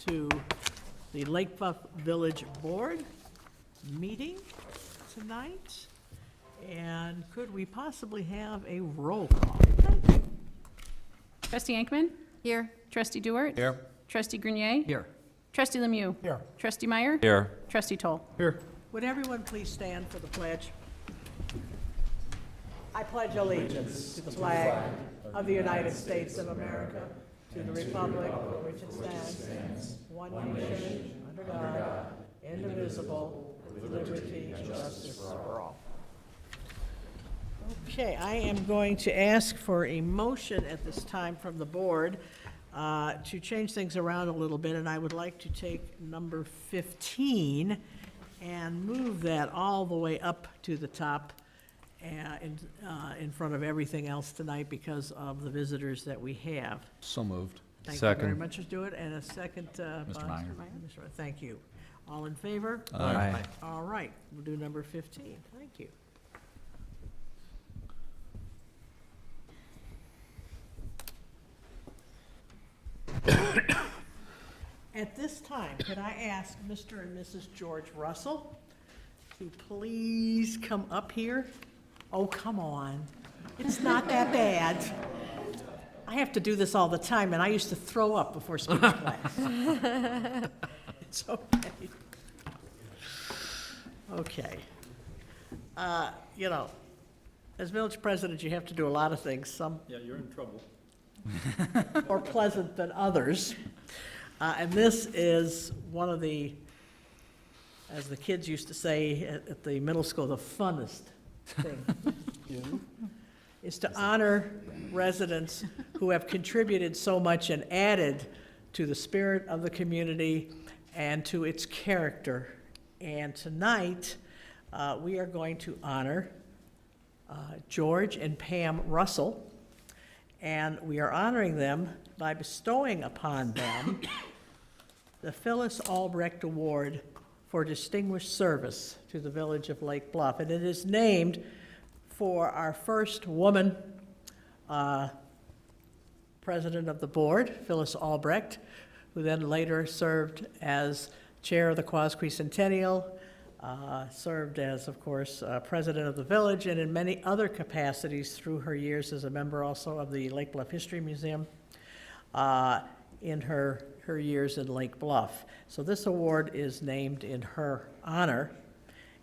to the Lake Bluff Village Board meeting tonight. And could we possibly have a roll call? Thank you. Trustee Ankman? Here. Trustee Dewart? Here. Trustee Grenier? Here. Trustee Lemieux? Here. Trustee Meyer? Here. Trustee Toll? Here. Would everyone please stand for the pledge? I pledge allegiance to the flag of the United States of America, to the republic for which it stands, one nation, under God, indivisible, with liberty and justice for all. Okay, I am going to ask for a motion at this time from the board to change things around a little bit, and I would like to take number 15 and move that all the way up to the top in front of everything else tonight because of the visitors that we have. So moved. Thank you very much. Let's do it. And a second, Mr. Meyer. Mr. Meyer. Thank you. All in favor? Aye. All right, we'll do number 15. Thank you. At this time, could I ask Mr. and Mrs. George Russell to please come up here? Oh, come on. It's not that bad. I have to do this all the time, and I used to throw up before speech class. It's okay. Okay. You know, as village president, you have to do a lot of things, some Yeah, you're in trouble. more pleasant than others. And this is one of the, as the kids used to say at the middle school, the funnest thing to do, is to honor residents who have contributed so much and added to the spirit of the community and to its character. And tonight, we are going to honor George and Pam Russell, and we are honoring them by bestowing upon them the Phyllis Albrecht Award for Distinguished Service to the Village of Lake Bluff. And it is named for our first woman president of the board, Phyllis Albrecht, who then later served as chair of the Quasquicentennial, served as, of course, president of the village, and in many other capacities through her years as a member also of the Lake Bluff History Museum in her years in Lake Bluff. So this award is named in her honor,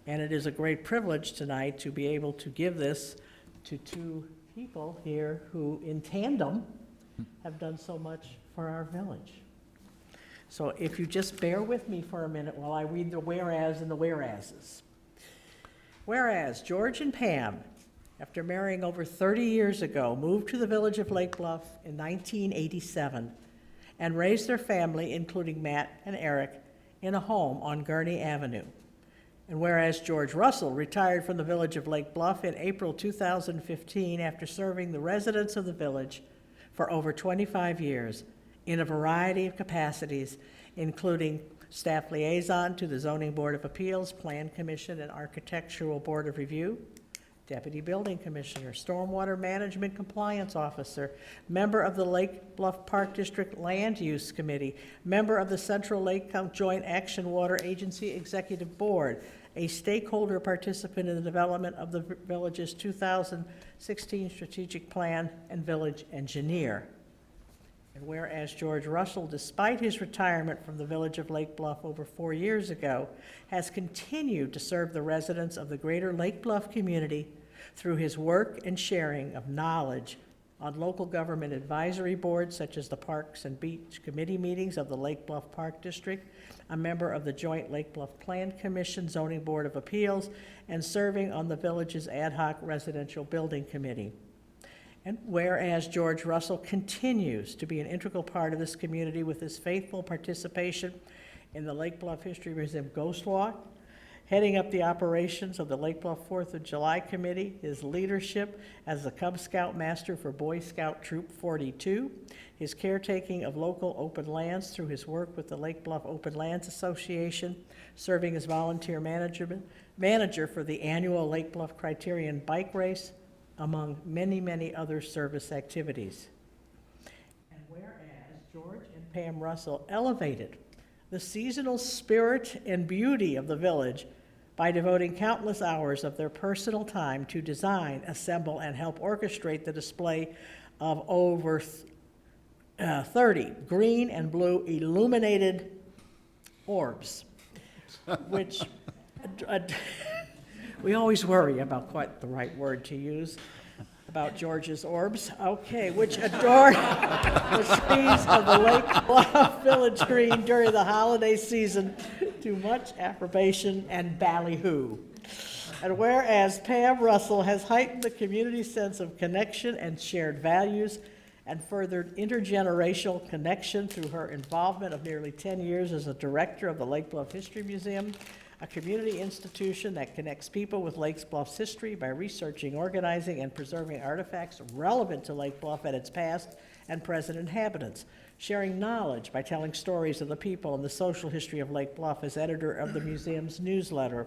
and it is a great privilege tonight to be able to give this to two people here who, in tandem, have done so much for our village. So if you just bear with me for a minute while I read the whereas and the whereases. Whereas George and Pam, after marrying over 30 years ago, moved to the village of Lake Bluff in 1987 and raised their family, including Matt and Eric, in a home on Gurney Avenue. And whereas George Russell retired from the village of Lake Bluff in April 2015 after serving the residents of the village for over 25 years in a variety of capacities, including staff liaison to the Zoning Board of Appeals, Plan Commission, and Architectural Board of Review, Deputy Building Commissioner, Stormwater Management Compliance Officer, member of the Lake Bluff Park District Land Use Committee, member of the Central Lake Joint Action Water Agency Executive Board, a stakeholder participant in the development of the village's 2016 strategic plan, and village engineer. And whereas George Russell, despite his retirement from the village of Lake Bluff over 4 years ago, has continued to serve the residents of the greater Lake Bluff community through his work and sharing of knowledge on local government advisory boards such as the Parks and Beach Committee meetings of the Lake Bluff Park District, a member of the Joint Lake Bluff Plan Commission, Zoning Board of Appeals, and serving on the village's ad hoc residential building committee. And whereas George Russell continues to be an integral part of this community with his faithful participation in the Lake Bluff History Museum Ghost Walk, heading up the operations of the Lake Bluff 4th of July Committee, his leadership as the Cub Scout Master for Boy Scout Troop 42, his caretaking of local open lands through his work with the Lake Bluff Open Lands Association, serving as volunteer manager for the annual Lake Bluff Criterion Bike Race, among many, many other service activities. And whereas George and Pam Russell elevated the seasonal spirit and beauty of the village by devoting countless hours of their personal time to design, assemble, and help orchestrate the display of over 30 green and blue illuminated orbs, which we always worry about quite the right word to use about George's orbs. Okay, which adorn the screens of the Lake Bluff Village Green during the holiday season to much approbation and ballyhoo. And whereas Pam Russell has heightened the community's sense of connection and shared values and furthered intergenerational connection through her involvement of nearly 10 years as a director of the Lake Bluff History Museum, a community institution that connects people with Lake Bluff's history by researching, organizing, and preserving artifacts relevant to Lake Bluff and its past and present inhabitants, sharing knowledge by telling stories of the people and the social history of Lake Bluff as editor of the museum's newsletter,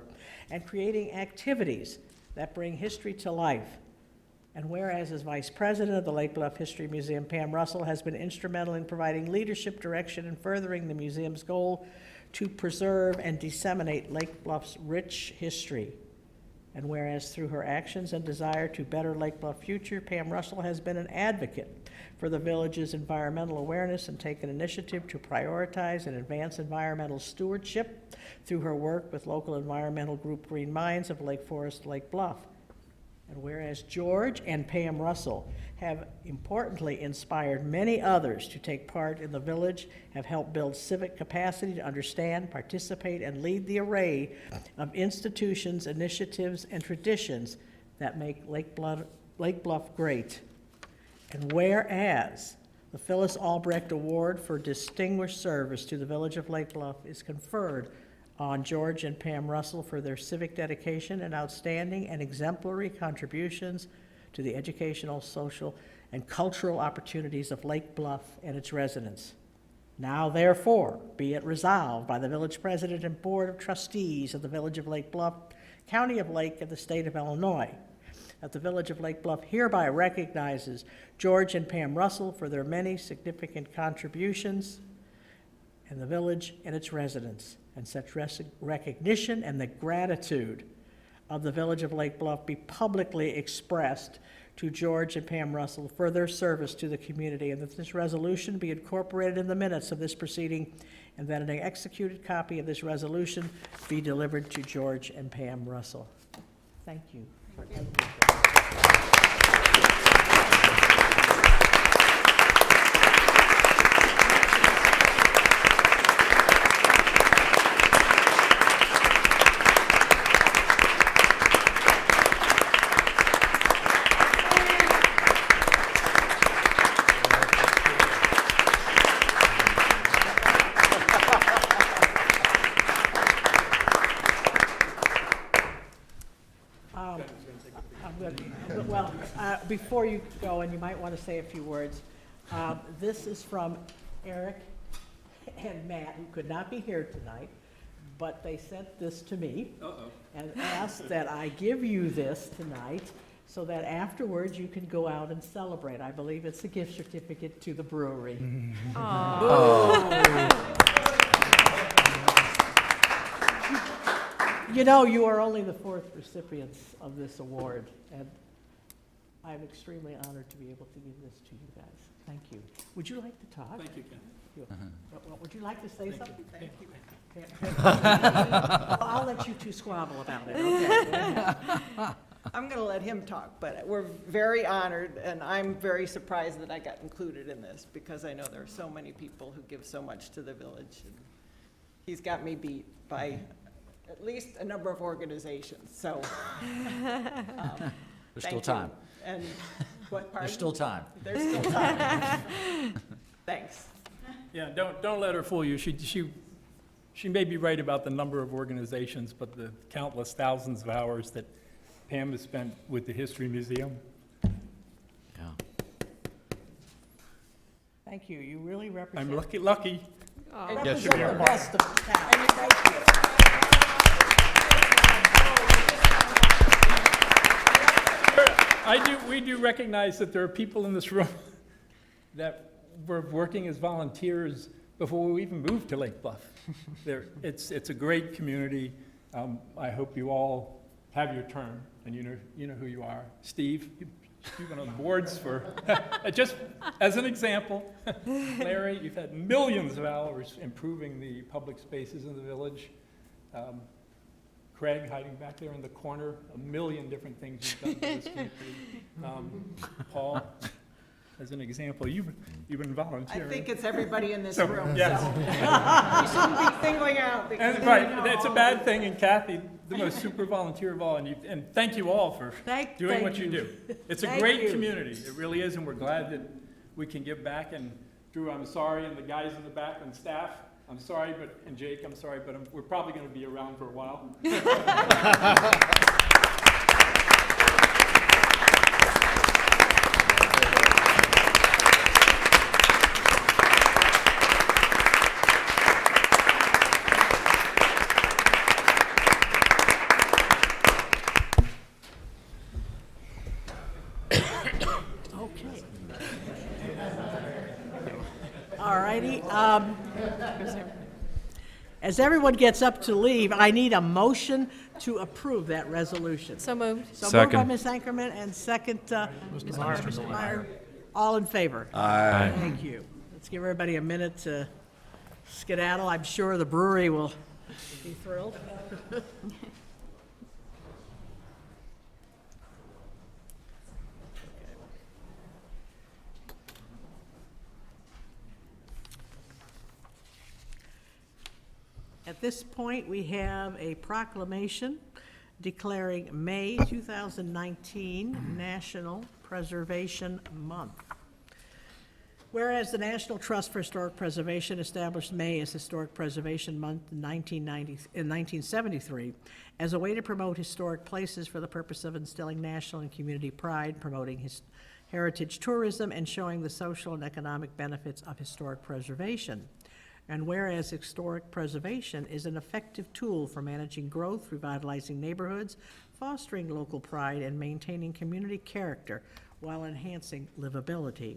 and creating activities that bring history to life. And whereas as vice president of the Lake Bluff History Museum, Pam Russell has been instrumental in providing leadership direction and furthering the museum's goal to preserve and disseminate Lake Bluff's rich history. And whereas through her actions and desire to better Lake Bluff future, Pam Russell has been an advocate for the village's environmental awareness and taken initiative to prioritize and advance environmental stewardship through her work with local environmental group Green Minds of Lake Forest, Lake Bluff. And whereas George and Pam Russell have importantly inspired many others to take part in the village, have helped build civic capacity to understand, participate, and lead the array of institutions, initiatives, and traditions that make Lake Bluff great. And whereas the Phyllis Albrecht Award for Distinguished Service to the Village of Lake Bluff is conferred on George and Pam Russell for their civic dedication and outstanding and exemplary contributions to the educational, social, and cultural opportunities of Lake Bluff and its residents. Now, therefore, be it resolved by the village president and board of trustees of the Village of Lake Bluff, County of Lake, and the state of Illinois, that the Village of Lake Bluff hereby recognizes George and Pam Russell for their many significant contributions in the village and its residents, and such recognition and the gratitude of the Village of Lake Bluff be publicly expressed to George and Pam Russell for their service to the community, and that this resolution be incorporated in the minutes of this proceeding, and that an executed copy of this resolution be delivered to George and Pam Russell. Thank you. Well, before you go, and you might want to say a few words, this is from Eric and Matt, who could not be here tonight, but they sent this to me and asked that I give you this tonight so that afterwards you can go out and celebrate. I believe it's a gift certificate to the brewery. You know, you are only the fourth recipients of this award, and I'm extremely honored to be able to give this to you guys. Thank you. Would you like to talk? Thank you, Ken. Would you like to say something? Thank you. Well, I'll let you two squabble about it, okay? I'm going to let him talk, but we're very honored, and I'm very surprised that I got included in this, because I know there are so many people who give so much to the village. And he's got me beat by at least a number of organizations, so. There's still time. And what, pardon? There's still time. There's still time. Thanks. Yeah, don't let her fool you. She may be right about the number of organizations, but the countless thousands of hours that Pam has spent with the History Museum. Yeah. Thank you. You really represent. I'm lucky. And Yes, represent you the are. best of the town. and you guys- We do recognize that there are people in this room that were working as volunteers before we even moved to Lake Bluff. It's a great community. I hope you all have your turn, and you know who you are. Steve, you've been on boards for, just as an example. Larry, you've had millions of hours improving the public spaces in the village. Craig, hiding back there in the corner, a million different things you've done for this community. Paul, as an example, you've been I volunteering. think it's everybody in this So, room, yes. so we shouldn't be singling out. because And, we right, know that's a all bad of thing, and Kathy, the most super volunteer of all, and thank you all for doing what you do. It's a Thank great you. community, it really is, and we're glad that we can give back. And Drew, I'm sorry, and the guys in the back and staff, I'm sorry, and Jake, I'm sorry, but we're probably gonna be around for a while. Okay. All righty. As everyone gets up to leave, I need a motion to approve that resolution. So moved. So moved by Second. Ms. Anchorman and second, Mr. Meyer. All in favor? Aye. Thank you. Let's give everybody a minute to skedaddle. I'm sure the brewery will be thrilled. At this point, we have a proclamation declaring May 2019 National Preservation Month. Whereas the National Trust for Historic Preservation established May as Historic Preservation Month in 1973 as a way to promote historic places for the purpose of instilling national and community pride, promoting heritage tourism, and showing the social and economic benefits of historic preservation. And whereas historic preservation is an effective tool for managing growth, revitalizing neighborhoods, fostering local pride, and maintaining community character while enhancing livability.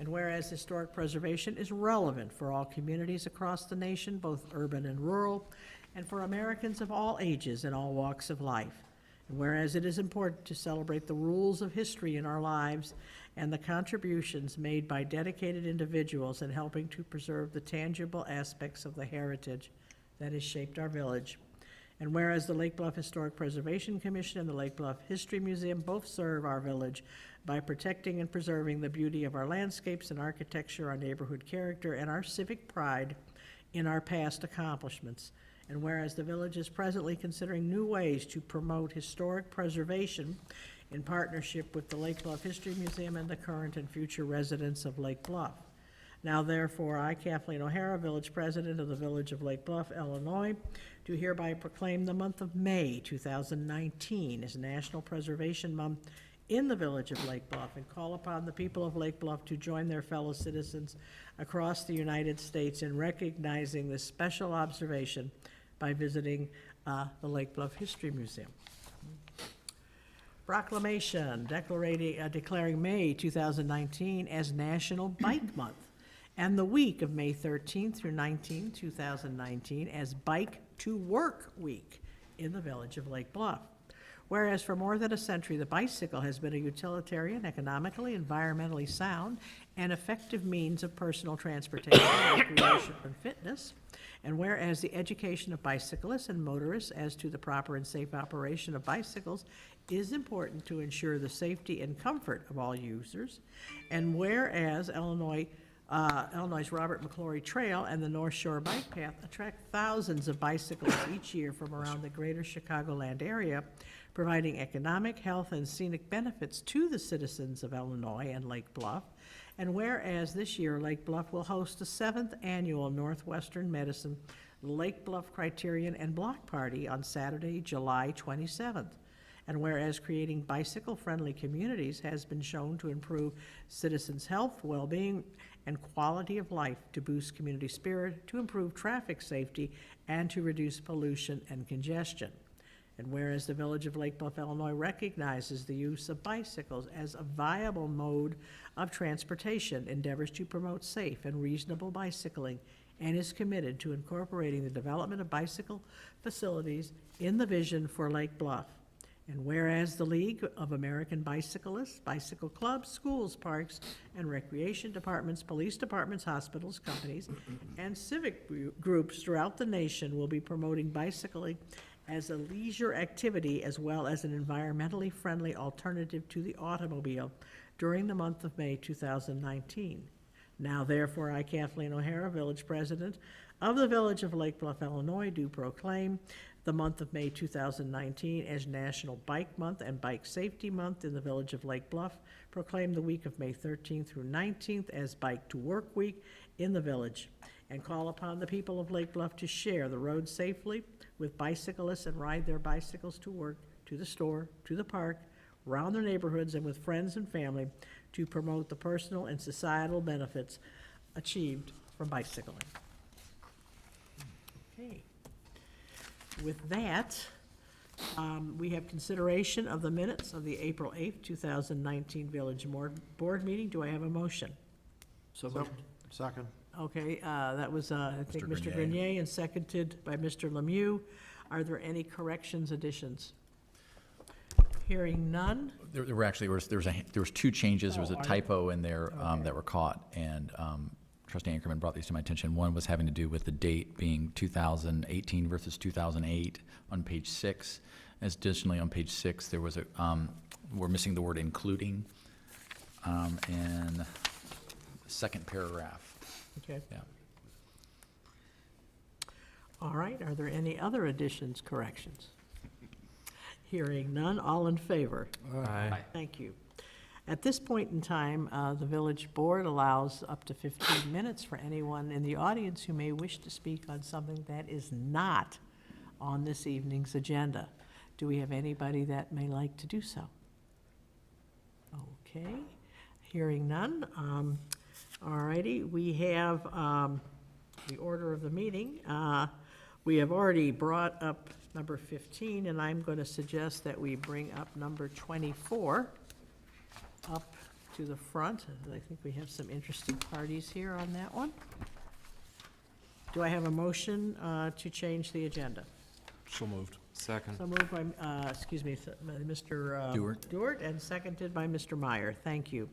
And whereas historic preservation is relevant for all communities across the nation, both urban and rural, and for Americans of all ages and all walks of life. And whereas it is important to celebrate the rules of history in our lives and the contributions made by dedicated individuals in helping to preserve the tangible aspects of the heritage that has shaped our village. And whereas the Lake Bluff Historic Preservation Commission and the Lake Bluff History Museum both serve our village by protecting and preserving the beauty of our landscapes and architecture, our neighborhood character, and our civic pride in our past accomplishments. And whereas the village is presently considering new ways to promote historic preservation in partnership with the Lake Bluff History Museum and the current and future residents of Lake Bluff. Now therefore, I, Kathleen O'Hara, Village President of the Village of Lake Bluff, Illinois, do hereby proclaim the month of May 2019 as National Preservation Month in the Village of Lake Bluff, and call upon the people of Lake Bluff to join their fellow citizens across the United States in recognizing this special observation by visiting the Lake Bluff History Museum. Proclamation declaring May 2019 as National Bike Month, and the week of May 13th through 19, 2019 as Bike to Work Week in the Village of Lake Bluff. Whereas for more than a century, the bicycle has been a utilitarian, economically, environmentally sound, and effective means of personal transportation, recreation, and fitness. And whereas the education of bicyclists and motorists as to the proper and safe operation of bicycles is important to ensure the safety and comfort of all users. And whereas Illinois' Robert McClory Trail and the North Shore Bike Path attract thousands of bicyclists each year from around the greater Chicagoland area, providing economic, health, and scenic benefits to the citizens of Illinois and Lake Bluff. And whereas this year Lake Bluff will host the 7th annual Northwestern Medicine Lake Bluff Criterion and Block Party on Saturday, July 27th. And whereas creating bicycle-friendly communities has been shown to improve citizens' health, well-being, and quality of life, to boost community spirit, to improve traffic safety, and to reduce pollution and congestion. And whereas the Village of Lake Bluff, Illinois recognizes the use of bicycles as a viable mode of transportation, endeavors to promote safe and reasonable bicycling and is committed to incorporating the development of bicycle facilities in the vision for Lake Bluff. And whereas the League of American Bicyclists, bicycle clubs, schools, parks, and recreation departments, police departments, hospitals, companies, and civic groups throughout the nation will be promoting bicycling as a leisure activity as well as an environmentally friendly alternative to the automobile during the month of May 2019. Now therefore, I, Kathleen O'Hara, Village President of the Village of Lake Bluff, Illinois, do proclaim the month of May 2019 as National Bike Month and Bike Safety Month in the Village of Lake Bluff. Proclaim the week of May 13th through 19th as Bike to Work Week in the village. And call upon the people of Lake Bluff to share the road safely with bicyclists and ride their bicycles to work, to the store, to the park, around their neighborhoods, and with friends and family to promote the personal and societal benefits achieved from bicycling. Okay. With that, we have consideration of the minutes of the April 8th, 2019 Village Board meeting. Do I have a motion? So moved. Second. Okay, that was, I think, Mr. Mr. Grenier, and seconded by Mr. Lemieux. Are there any corrections, additions? Hearing none. There were actually, there was two changes. There was a Oh, typo in there Okay. that were caught, and Trustee Anchorman brought these to my attention. One was having to do with the date being 2018 versus 2008 on page 6. Additionally, on page 6, there was a, we're missing the word including in the second paragraph. Okay. Yeah. All right, are there any other additions, corrections? Hearing none, all in favor? Aye. Thank you. At this point in time, the village board allows up to 15 minutes for anyone in the audience who may wish to speak on something that is not on this evening's agenda. Do we have anybody that may like to do so? Okay, hearing none. All righty, we have the order of the meeting. We have already brought up number 15, and I'm going to suggest that we bring up number 24 up to the front. I think we have some interested parties here on that one. Do I have a motion to change the agenda? So moved. Second. So moved by, Mr. Dewart. And seconded by Mr. Meyer. Thank you.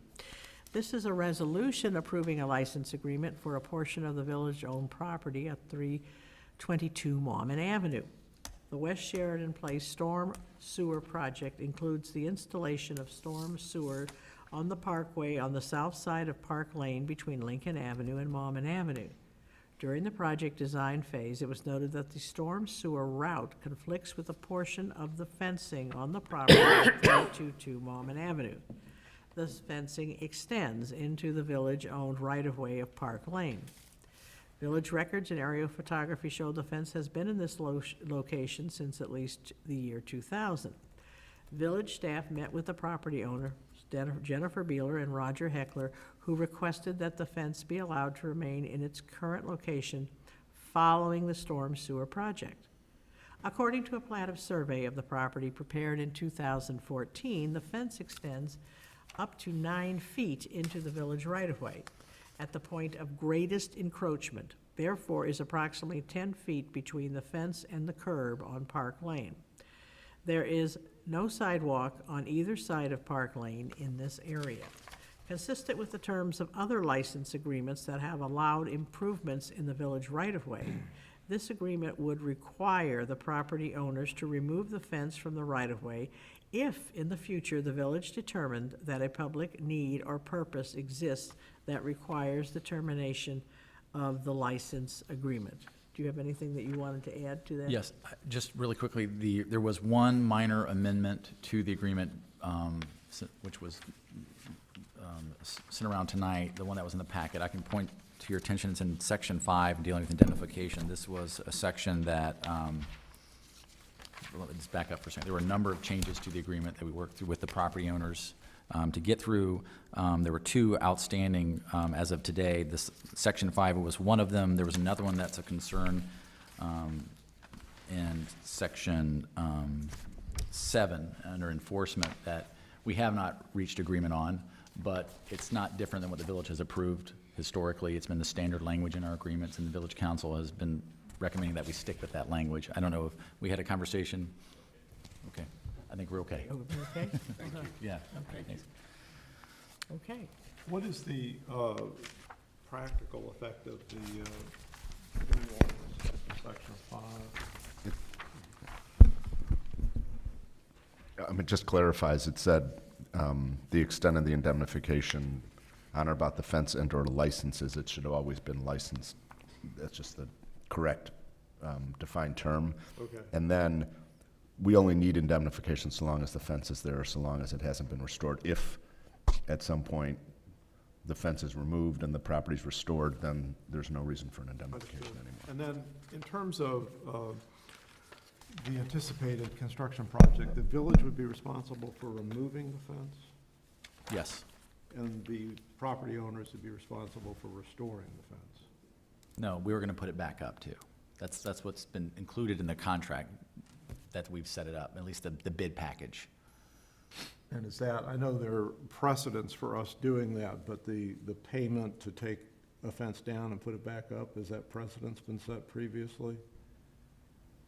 This is a resolution approving a license agreement for a portion of the village-owned property at 322 Mormon Avenue. The West Sheridan Place Storm Sewer Project includes the installation of storm sewer on the parkway on the south side of Park Lane between Lincoln Avenue and Mormon Avenue. During the project design phase, it was noted that the storm sewer route conflicts with a portion of the fencing on the property at 322 Mormon Avenue. This fencing extends into the village-owned right-of-way of Park Lane. Village records and aerial photography show the fence has been in this location since at least the year 2000. Village staff met with the property owner, Jennifer Beeler and Roger Heckler, who requested that the fence be allowed to remain in its current location following the storm sewer project. According to a plat of survey of the property prepared in 2014, the fence extends up to 9 feet into the village right-of-way at the point of greatest encroachment, therefore is approximately 10 feet between the fence and the curb on Park Lane. There is no sidewalk on either side of Park Lane in this area. Consistent with the terms of other license agreements that have allowed improvements in the village right-of-way, this agreement would require the property owners to remove the fence from the right-of-way if in the future the village determined that a public need or purpose exists that requires the termination of the license agreement. Do you have anything that you wanted to add to that? Yes, just really quickly, there was one minor amendment to the agreement, which was sent around tonight, the one that was in the packet. I can point to your attention, it's in section 5, dealing with indemnification. This was a section that, let's back up for a second. There were a number of changes to the agreement that we worked through with the property owners to get through. There were 2 outstanding as of today. This section 5 was one of them. There was another one that's a concern in section 7 under enforcement that we have not reached agreement on, but it's not different than what the village has approved Historically, it's been the standard language in our agreements, and the village council has been recommending that we stick with that language. I don't know if we had a conversation. Okay, I think we're okay. Okay? Yeah. Okay. Thanks. Okay. What is the practical effect of the new ordinance, section 5? I mean, it just clarifies, it said, the extent of the indemnification on or about the fence and/or licenses, it should have always been licensed. That's just the correct defined term. Okay. And then, we only need indemnification so long as the fence is there, or so long as it hasn't been restored. If, at some point, the fence is removed and the property's restored, then there's no reason for an indemnification anymore. And then, in terms of the anticipated construction project, the village would be responsible for removing the fence, Yes. and the property owners would be responsible for restoring the fence. No, we were going to put it back up, too. That's what's been included in the contract that we've set it up, at least the bid package. And is that, I know there are precedents for us doing that, but the payment to take a fence down and put it back up, has that precedent's been set previously?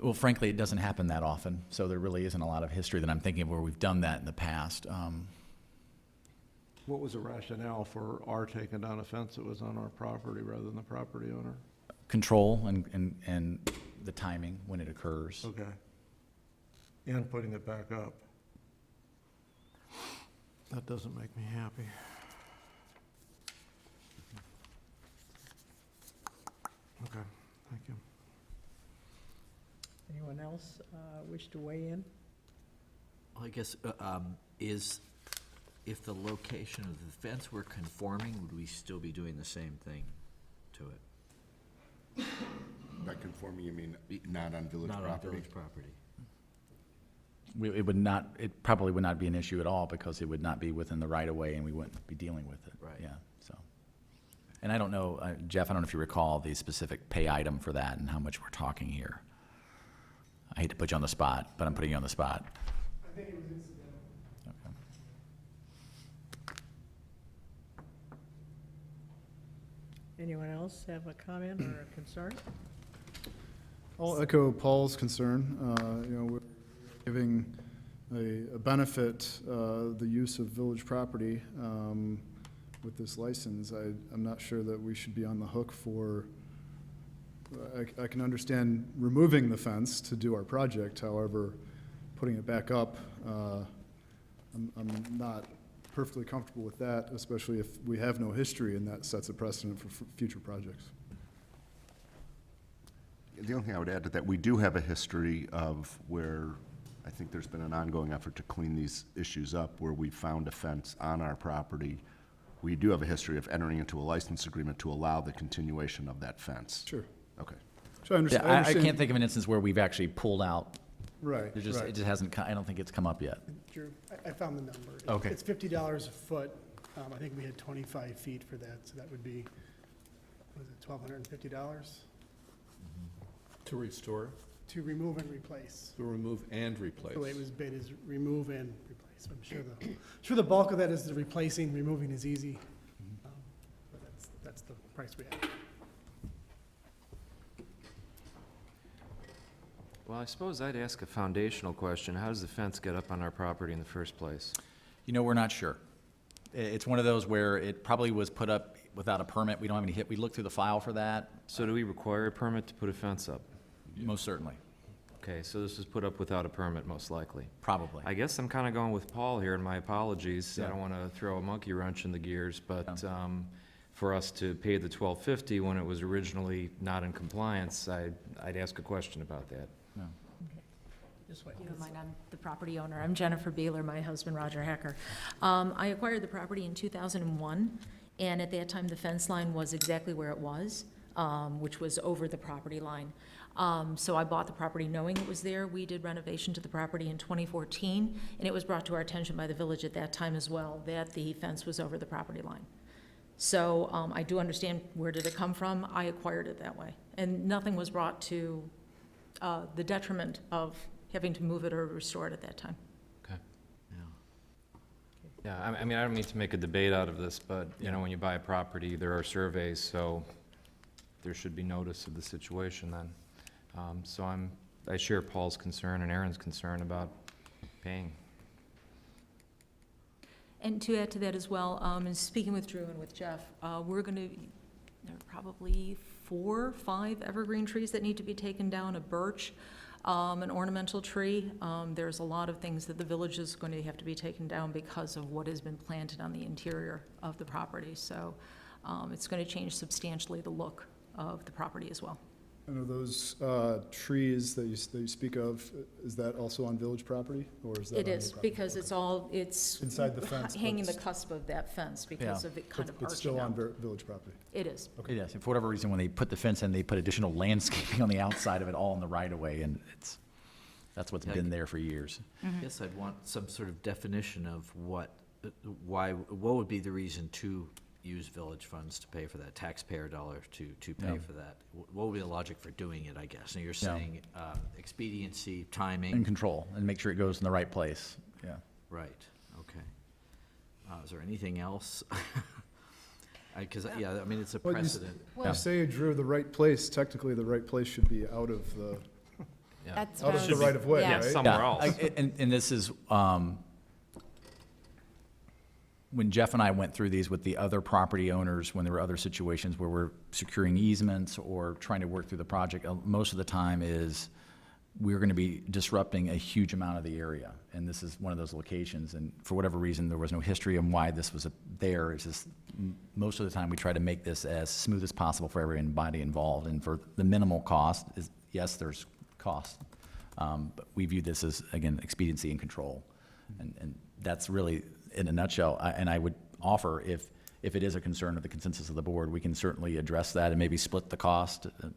Well, frankly, it doesn't happen that often, so there really isn't a lot of history that I'm thinking of where we've done that in the past. What was the rationale for our taking down a fence that was on our property rather than the property owner? Control and the timing when it occurs. Okay. And putting it back up. That doesn't make me happy. Okay, thank you. Anyone else wish to weigh in? Well, I guess, if the location of the fence were conforming, would we still be doing the same thing to it? By conforming, you mean not on village Not on property? village property. It probably would not be an issue at all because it would not be within the right of way and we wouldn't be dealing with it. Right. Yeah, so. And I don't know, Jeff, I don't know if you recall the specific pay item for that and how much we're talking here. I hate to put you on the spot, but I'm putting you on the spot. I think it was incidental. Okay. Anyone else have a comment or a concern? I'll echo Paul's concern. We're giving a benefit, the use of village property with this license. I'm not sure that we should be on the hook for, I can understand removing the fence to do our project. However, putting it back up, I'm not perfectly comfortable with that, especially if we have no history and that sets a precedent for future projects. The only thing I would add to that, we do have a history of where I think there's been an ongoing effort to clean these issues up, where we found a fence on our property. We do have a history of entering into a license agreement to allow the continuation of that fence. Sure. Okay. So I Yeah, understand. I can't think of an instance where we've actually pulled out. Right, It just hasn't, I don't think it's come up yet. Drew, I found the number. Okay. It's $50 a foot. I think we had 25 feet for that, so that would be, was it $1,250? To restore, To remove and replace. to remove and replace. The way it was bid is remove and replace. I'm sure the bulk of that is the replacing, removing is easy. But that's the price we have. Well, I suppose I'd ask a foundational question. How does the fence get up on our property in the first place? We're not sure. It's one of those where it probably was put up without a permit. We don't have any we looked through the file for that. So do we require a permit to put a fence up? Most certainly, Okay, so this was put up without a permit, most likely. probably. I guess I'm kind of going with Paul here, and my apologies. Yeah. I don't want to throw a monkey wrench in the gears, but for us to pay the $1,250 when it was originally not in compliance, I'd ask a question about that. No. This way. You don't mind, I'm the property owner. I'm Jennifer Beeler, my husband Roger Hecker. I acquired the property in 2001, and at that time, the fence line was exactly where it was, which was over the property line. So I bought the property knowing it was there. We did renovation to the property in 2014, and it was brought to our attention by the village at that time as well, that the fence was over the property line. So I do understand where did it come from. I acquired it that way, and nothing was brought to the detriment of having to move it or restore it at that time. Okay. Yeah, I mean, I don't mean to make a debate out of this, but, you know, when you buy a property, there are surveys, so there should be notice of the situation then. So I share Paul's concern and Aaron's concern about paying. And to add to that as well, and speaking with Drew and with Jeff, we're going to, there are probably 4 or 5 evergreen trees that need to be taken down, a birch, an ornamental tree. There's a lot of things that the village is going to have to be taken down because of what has been planted on the interior of the property. So it's going to change substantially the look of the property as well. And are those trees that you speak of, is that also on village property, or is that It on is, your property? because it's Inside the fence, hanging the but cusp of that fence because of it kind of It's still arching on out. village property? It is. Yes, and for whatever reason, when they put the fence in, they put additional landscaping on the outside of it, all in the right of way, and that's what's been there for years. I guess I'd want some sort of definition of what would be the reason to use village funds to pay for that, taxpayer dollar to pay Yeah. for that? What would be the logic for doing it, I guess? And you're saying expediency, timing? And control, and make sure it goes in the right place, yeah. Right, okay. Is there anything else? Because, yeah, I mean, it's a Well, you s- precedent. You say, Drew, the right place, technically the right place should be out of the, Yeah. That's out what I of the was- right of way, yeah. right? Somewhere Yeah, else. And this is, when Jeff and I went through these with the other property owners, when there were other situations where we're securing easements or trying to work through the project, most of the time is we're going to be disrupting a huge amount of the area. And this is one of those locations. And for whatever reason, there was no history on why this was there. It's just, most of the time, we try to make this as smooth as possible for everybody involved. And for the minimal cost, is yes, there's cost. But we view this as, again, expediency and control. And that's really, in a nutshell, and I would offer, if it is a concern of the consensus of the board, we can certainly address that and maybe split the cost. And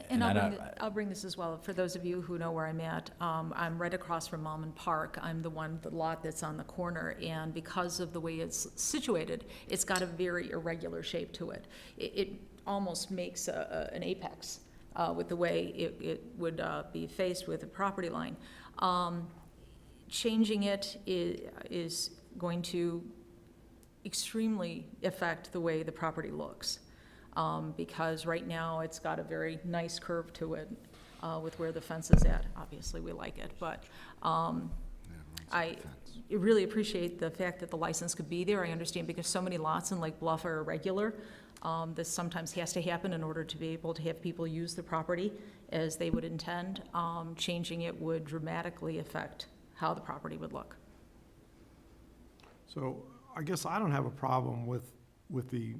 And I'll bring this as well, for those of you who know where I'm at. I'm right across from Malman Park. I'm the lot that's on the corner, and because of the way it's situated, it's got a very irregular shape to it. It almost makes an apex with the way it would be faced with a property line. Changing it is going to extremely affect the way the property looks. Because right now, it's got a very nice curve to it with where the fence is at. Obviously, we like it, but I really appreciate the fact that the license could be there. I understand because so many lots in Lake Bluff are irregular. This sometimes has to happen in order to be able to have people use the property as they would intend. Changing it would dramatically affect how the property would look. So I guess I don't have a problem with the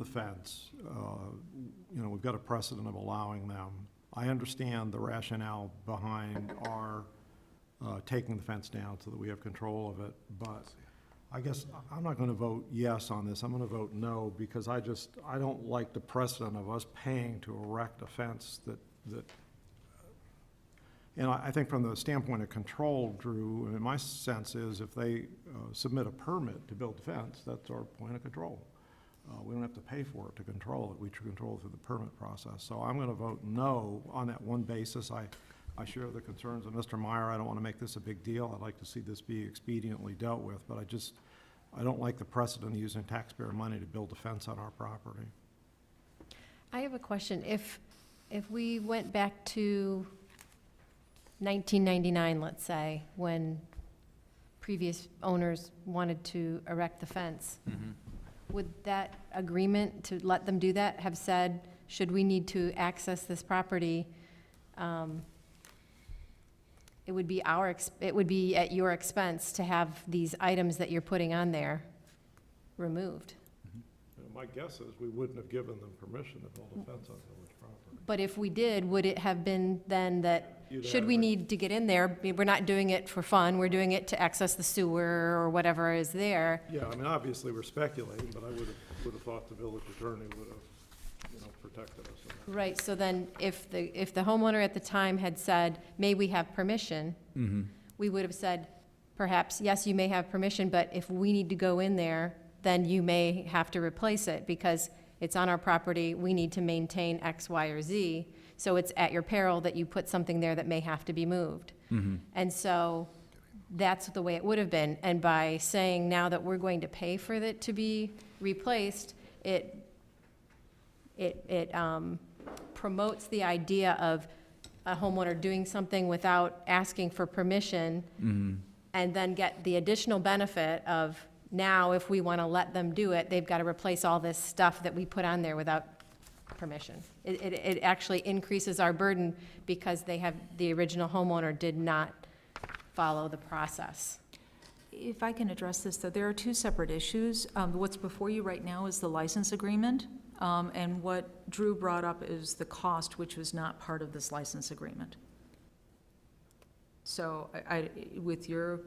fence. You know, we've got a precedent of allowing them. I understand the rationale behind our taking the fence down so that we have control of it, but I guess I'm not going to vote yes on this. I'm going to vote no, because I don't like the precedent of us paying to erect a fence that and I think from the standpoint of control, Drew, and my sense is if they submit a permit to build the fence, that's our point of control. We don't have to pay for it to control it. We control it through the permit process. So I'm going to vote no on that one basis. I share the concerns of Mr. Meyer. I don't want to make this a big deal. I'd like to see this be expediently dealt with, but I don't like the precedent of using taxpayer money to build a fence on our property. I have a question. If we went back to 1999, let's say, when previous owners wanted to erect the fence, would that agreement to let them do that have said, should we need to access this property, it would be at your expense to have these items that you're putting on there removed? My guess is we wouldn't have given them permission to build a fence on village property. But if we did, would it have been then that, should we need to get in there, we're not doing it for fun, we're doing it to access the sewer or whatever is there? Yeah, I mean, obviously, we're speculating, but I would have thought the village attorney would have, protected us in that. Right, so then if the homeowner at the time had said, may we have permission, we would have said, perhaps, yes, you may have permission, but if we need to go in there, then you may have to replace it because it's on our property, we need to maintain X, Y, or Z. So it's at your peril that you put something there that may have to be moved. And so that's the way it would have been. And by saying now that we're going to pay for it to be replaced, it promotes the idea of a homeowner doing something without asking for permission, and then get the additional benefit of now, if we want to let them do it, they've got to replace all this stuff that we put on there without permission. It actually increases our burden because the original homeowner did not follow the process. If I can address this, though, there are two separate issues. What's before you right now is the license agreement, and what Drew brought up is the cost, which was not part of this license agreement. So with your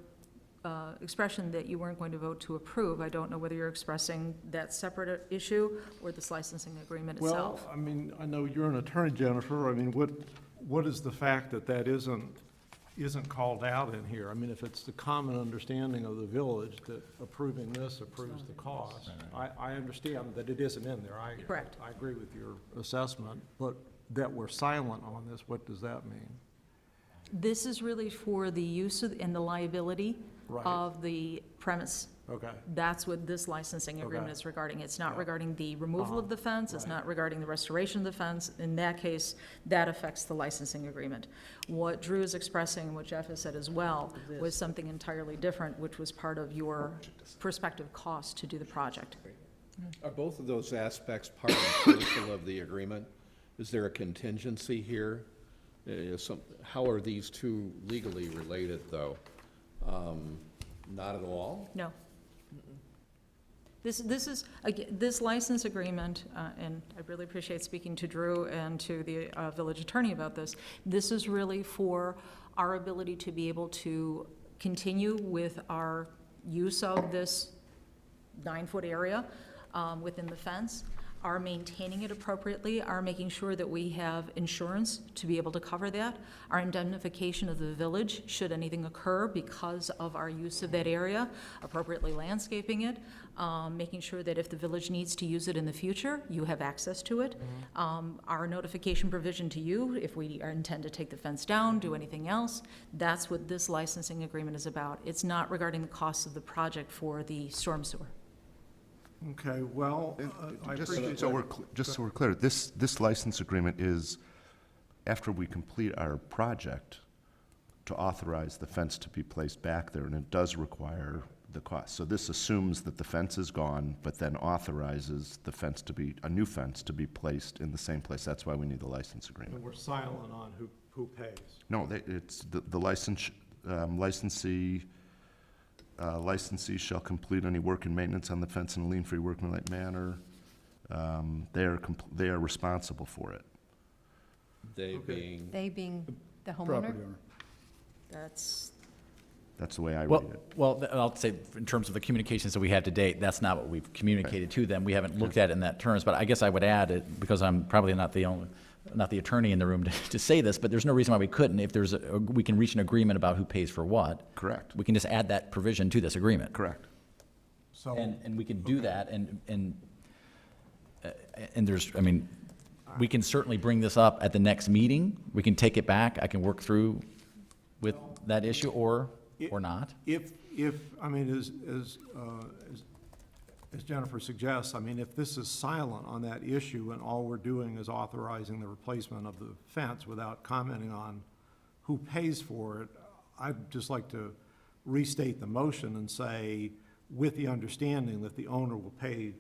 expression that you weren't going to vote to approve, I don't know whether you're expressing that separate issue or this licensing agreement itself. Well, I mean, I know you're an attorney, Jennifer. I mean, what is the fact that that isn't called out in here? I mean, if it's the common understanding of the village that approving this approves the cost, I understand that it isn't in there. Correct. I agree with your assessment, but that we're silent on this, what does that mean? This is really for the use and the liability Right. of the premise. Okay. That's what this licensing agreement Okay. is regarding. It's not Yeah. regarding the removal of the fence, it's Right. not regarding the restoration of the fence. In that case, that affects the licensing agreement. What Drew is expressing, and what Jeff has said as well, was something entirely different, which was part of your prospective cost to do the project. Are both of those aspects part and parcel of the agreement? Is there a contingency here? How are these two legally related, though? Not at all? No. This is, again, this license agreement, and I really appreciate speaking to Drew and to the village attorney about this. This is really for our ability to be able to continue with our use of this 9-foot area within the fence, are maintaining it appropriately, are making sure that we have insurance to be able to cover that, our indemnification of the village should anything occur because of our use of that area, appropriately landscaping it, making sure that if the village needs to use it in the future, you have access to it. Our notification provision to you, if we intend to take the fence down, do anything else, that's what this licensing agreement is about. It's not regarding the costs of the project for the storm sewer. Okay, well, I appreciate So that. just so we're clear, this license agreement is after we complete our project to authorize the fence to be placed back there, and it does require the cost. So this assumes that the fence is gone, but then authorizes the fence to be, a new fence to be placed in the same place. That's why we need the license And agreement. we're silent on who pays. No, it's the licensee shall complete any work and maintenance on the fence in a lien-free workmanlike manner. They are responsible for it. They Okay. being, They being the homeowner? Property owner. That's, That's the way I Well, read it. well, I'll say, in terms of the communications that we had to date, that's not what we've communicated to them. We haven't looked at it in that terms, but I guess I would add it, because I'm probably not the attorney in the room to say this, but there's no reason why we couldn't. If we can reach an agreement about who pays for what. Correct. We can just add that provision to this agreement. Correct. So, And we can do that, and there's, I mean, we can certainly bring this up at the next meeting. We can take it back. I can work through with that issue, or not. if, I mean, as Jennifer suggests, I mean, if this is silent on that issue and all we're doing is authorizing the replacement of the fence without commenting on who pays for it, I'd just like to restate the motion and say, with the understanding that the owner will pay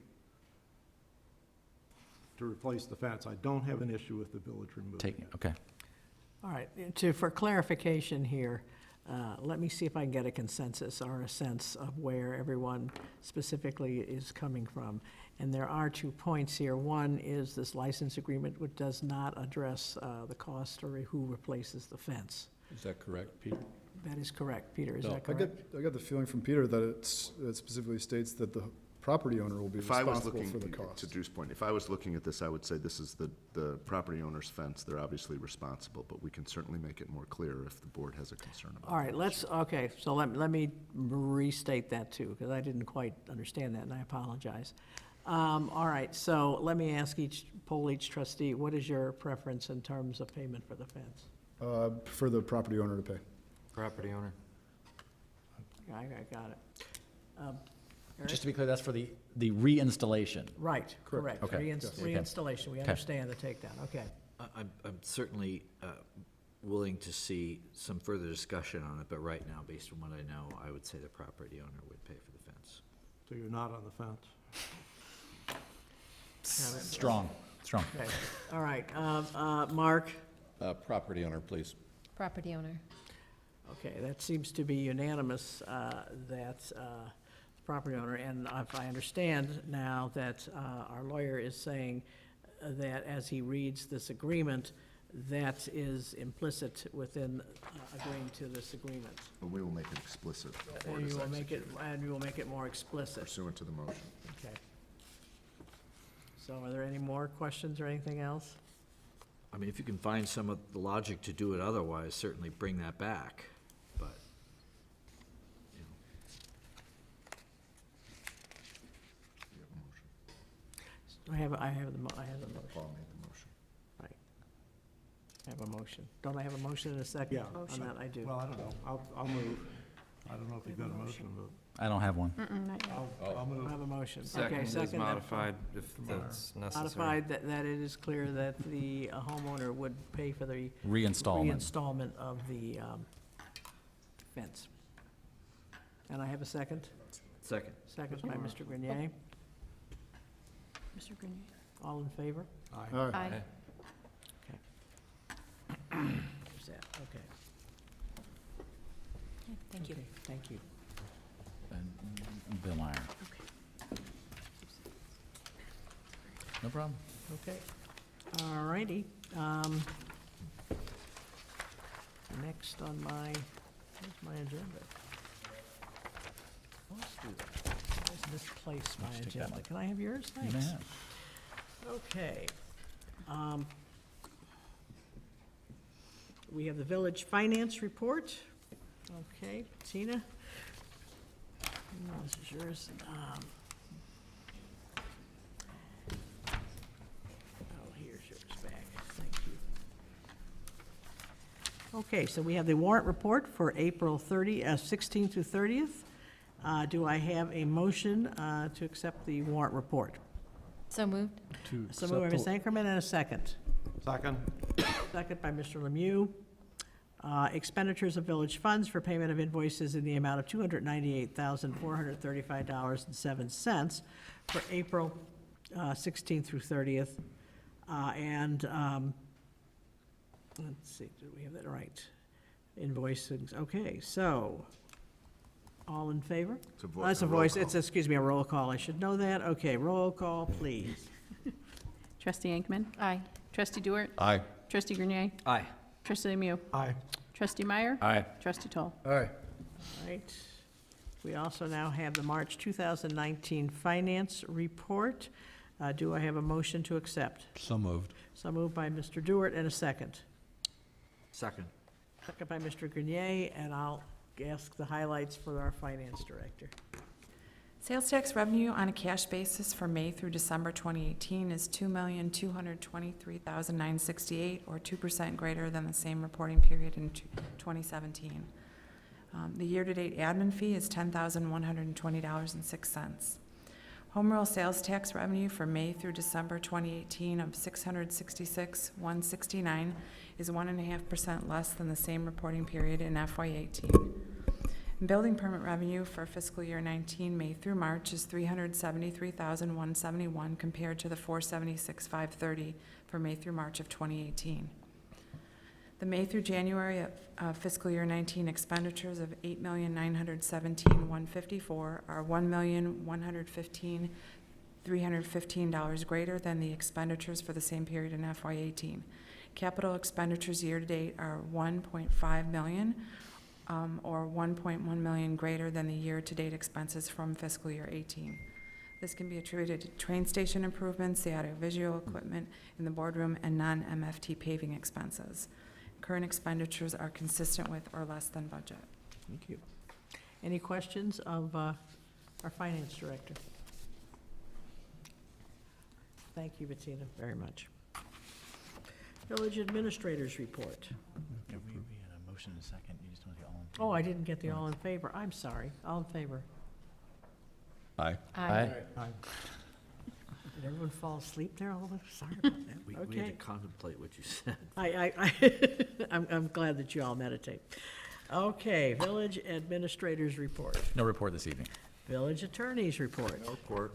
to replace the fence. I don't have an issue with the village removing it. Okay. All right, for clarification here, let me see if I can get a consensus or a sense of where everyone specifically is coming from. And there are 2 points here. One is this license agreement, which does not address the cost or who replaces the fence. is that correct, Peter? That is correct. Peter, is No, that correct? I got the feeling from Peter that it specifically states that the property owner will be If I was responsible looking, for the cost. to Drew's point, if I was looking at this, I would say this is the property owner's fence. They're obviously responsible, but we can certainly make it more clear if the board has a concern about it. All right, okay, so let me restate that too, because I didn't quite understand that, and I apologize. All right, so let me ask poll each trustee, what is your preference in terms of payment for the fence? For the property owner to pay. Property owner. I got it. Eric? Just to be clear, that's for the reinstallation. Right, correct. Okay. Reinstallation, we Okay. understand the takedown, okay. I'm certainly willing to see some further discussion on it, but right now, based on what I know, I would say the property owner would pay for the fence. So you're not on the fence? Strong. Okay, all right, Mark? Property owner, please. Property owner. Okay, that seems to be unanimous, that property owner, and if I understand now that our lawyer is saying that as he reads this agreement, that is implicit within agreeing to this agreement. But we will make it explicit. before And it is you will make it, executed, and you will make it more explicit. Pursuant to the motion. Okay. So are there any more questions or anything else? I mean, if you can find some of the logic to do it otherwise, certainly bring that back, but, you know. You have a motion. I have the motion. Paul made the motion. Right. I have a motion. Don't I have a motion in a second? Yeah. On that, I do. Well, I don't know. I'll move. I don't know if you've got a motion, but I don't have one. Not yet. I'll move. I have a motion. Second Okay, is second. modified if that's necessary. Modified, that it is clear that the homeowner would pay for the Reinstallment. reinstallment of the fence. And I have a second? Second. Second by Mr. Grenier. Mr. Grenier? All in favor? Aye. Aye. There's that, okay. Thank you. Okay, thank you. And Bill Meyer. No problem. Okay. All righty. Next on my, where's my agenda? Let's do that. Let's misplace my Let's take that agenda. one. Can I have yours? You may Thanks. have. Okay. We have the village finance report. Okay, Tina? No, this is yours. Oh, here's yours back. Thank you. Okay, so we have the warrant report for April 16th through 30th. Do I have a motion to accept the warrant report? So moved. So moved by Ms. Ankerman, and a second. Second? Second by Mr. Lemieux. Expenditures of village funds for payment of invoices in the amount of $298,435.07 for April 16th through 30th. And, let's see, did we have that right? Invoices, okay, so, all in favor? It's a voice. That's a voice, it's, excuse me, a roll call, I should know that. Okay, roll call, please. Trustee Ankman? Aye. Trustee Dewart? Aye. Trustee Grenier? Aye. Trustee Lemieux? Aye. Trustee Meyer? Aye. Trustee Toll? Aye. Right. We also now have the March 2019 Finance Report. Do I have a motion to accept? So moved. So moved by Mr. Dewart, and a second. Second. Second by Mr. Grenier, and I'll ask the highlights for our Finance Director. Sales tax revenue on a cash basis for May through December 2018 is $2,223,968, or 2% greater than the same reporting period in 2017. The year-to-date admin fee is $10,120.06. Home rule sales tax revenue for May through December 2018 of $666,169 is 1.5% less than the same reporting period in FY18. Building permit revenue for fiscal year 19, May through March, is $373,171 compared to the $476,530 for May through March of 2018. The May through January of fiscal year 19 expenditures of $8,917,154 are $1,115,315 greater than the expenditures for the same period in FY18. Capital expenditures year-to-date are $1.5 million, or $1.1 million greater than the year-to-date expenses from fiscal year 18. This can be attributed to train station improvements, the audiovisual equipment in the boardroom, and non-MFT paving expenses. Current expenditures are consistent with or less than budget. Thank you. Any questions of our Finance Director? Thank you, Bettina, very much. Village Administrators Report. We had a motion in a second. You just want to say all in Oh, I didn't get the all in favor. I'm sorry. All in favor. Aye. Aye. Did everyone fall asleep there? Oh, sorry about that. We had Okay. to contemplate what you said. I'm glad that you all meditate. Okay, village administrators report, No report this evening. village attorneys report, Report.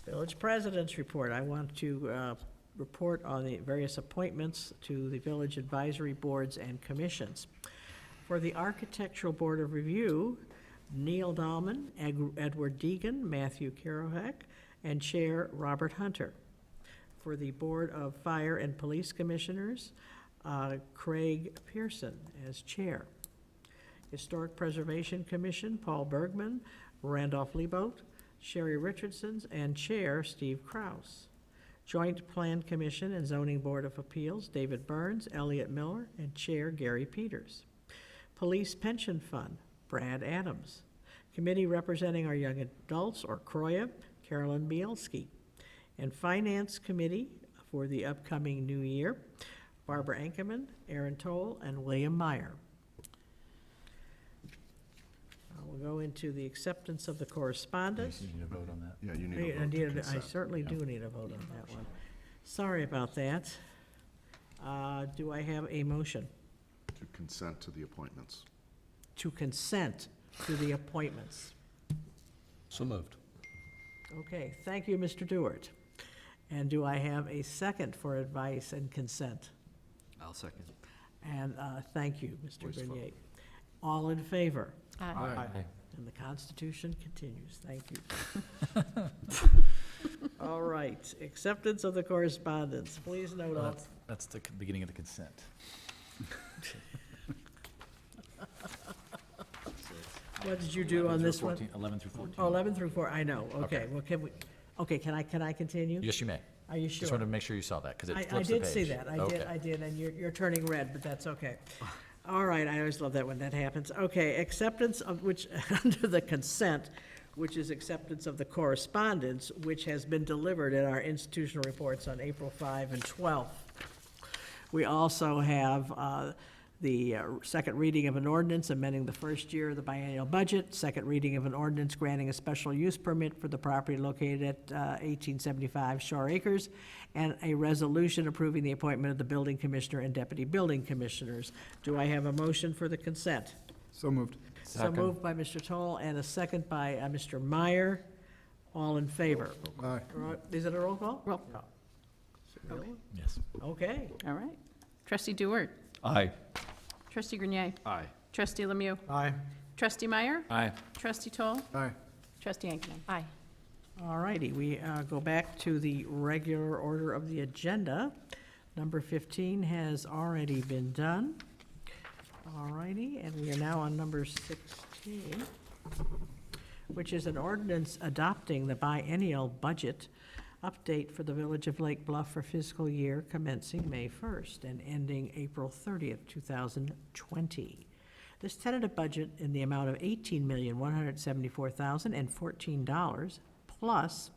village president's report. I want to report on the various appointments to the village advisory boards and commissions. For the Architectural Board of Review, Neil Dahlman, Edward Deegan, Matthew Kerouac, and Chair Robert Hunter. For the Board of Fire and Police Commissioners, Craig Pearson as Chair. Historic Preservation Commission, Paul Bergman, Randolph Lieboat, Sherry Richardson's, and Chair Steve Kraus. Joint Plan Commission and Zoning Board of Appeals, David Burns, Elliot Miller, and Chair Gary Peters. Police Pension Fund, Brad Adams. Committee representing our young adults, or CROIA, Carolyn Bielski. And Finance Committee for the upcoming new year, Barbara Ankerman, Aaron Toll, and William Meyer. We'll go into the acceptance of the correspondence. You need a vote on that? Yeah, you need a vote to I consent. certainly do need a vote on that one. Sorry about that. Do I have a motion To consent to the appointments. to consent to the appointments? So moved. Okay, thank you, Mr. Dewart. And do I have a second for advice and consent? I'll second. And thank you, Mr. Voice vote. Grenier. All in favor? Aye. And the Constitution continues. Thank you. All right, acceptance of the correspondence. Please note all. That's the beginning of the consent. What did you do on this one? 11 through 14. Oh, 11 through 4, I know. Okay, Okay. well, can I continue? Yes, you may. Are you sure? Just wanted to make sure you saw that, because it I flips the page. did see that. I did, and you're turning red, but that's okay. All right, I always love that when that happens. Okay, acceptance of which, under the consent, which is acceptance of the correspondence, which has been delivered in our institutional reports on April 5 and 12. We also have the second reading of an ordinance amending the first year of the biennial budget, second reading of an ordinance granting a special use permit for the property located at 1875 Shore Acres, and a resolution approving the appointment of the building commissioner and deputy building commissioners. Do I have a motion for the consent? So moved. So moved by Mr. Toll and a second by Mr. Meyer. All in favor? Aye. Is it a roll call? Roll. Really? Yes. Okay. All right. Trustee Dewart. Aye. Trustee Grenier. Aye. Trustee Lemieux. Aye. Trustee Meyer. Aye. Trustee Toll. Aye. Trustee Ankerman. Aye. All righty, we go back to the regular order of the agenda. Number 15 has already been done. All righty, and we are now on number 16, which is an ordinance adopting the biennial budget update for the Village of Lake Bluff for fiscal year commencing May 1st and ending April 30th, 2020. This tentative budget in the amount of $18,174,014 plus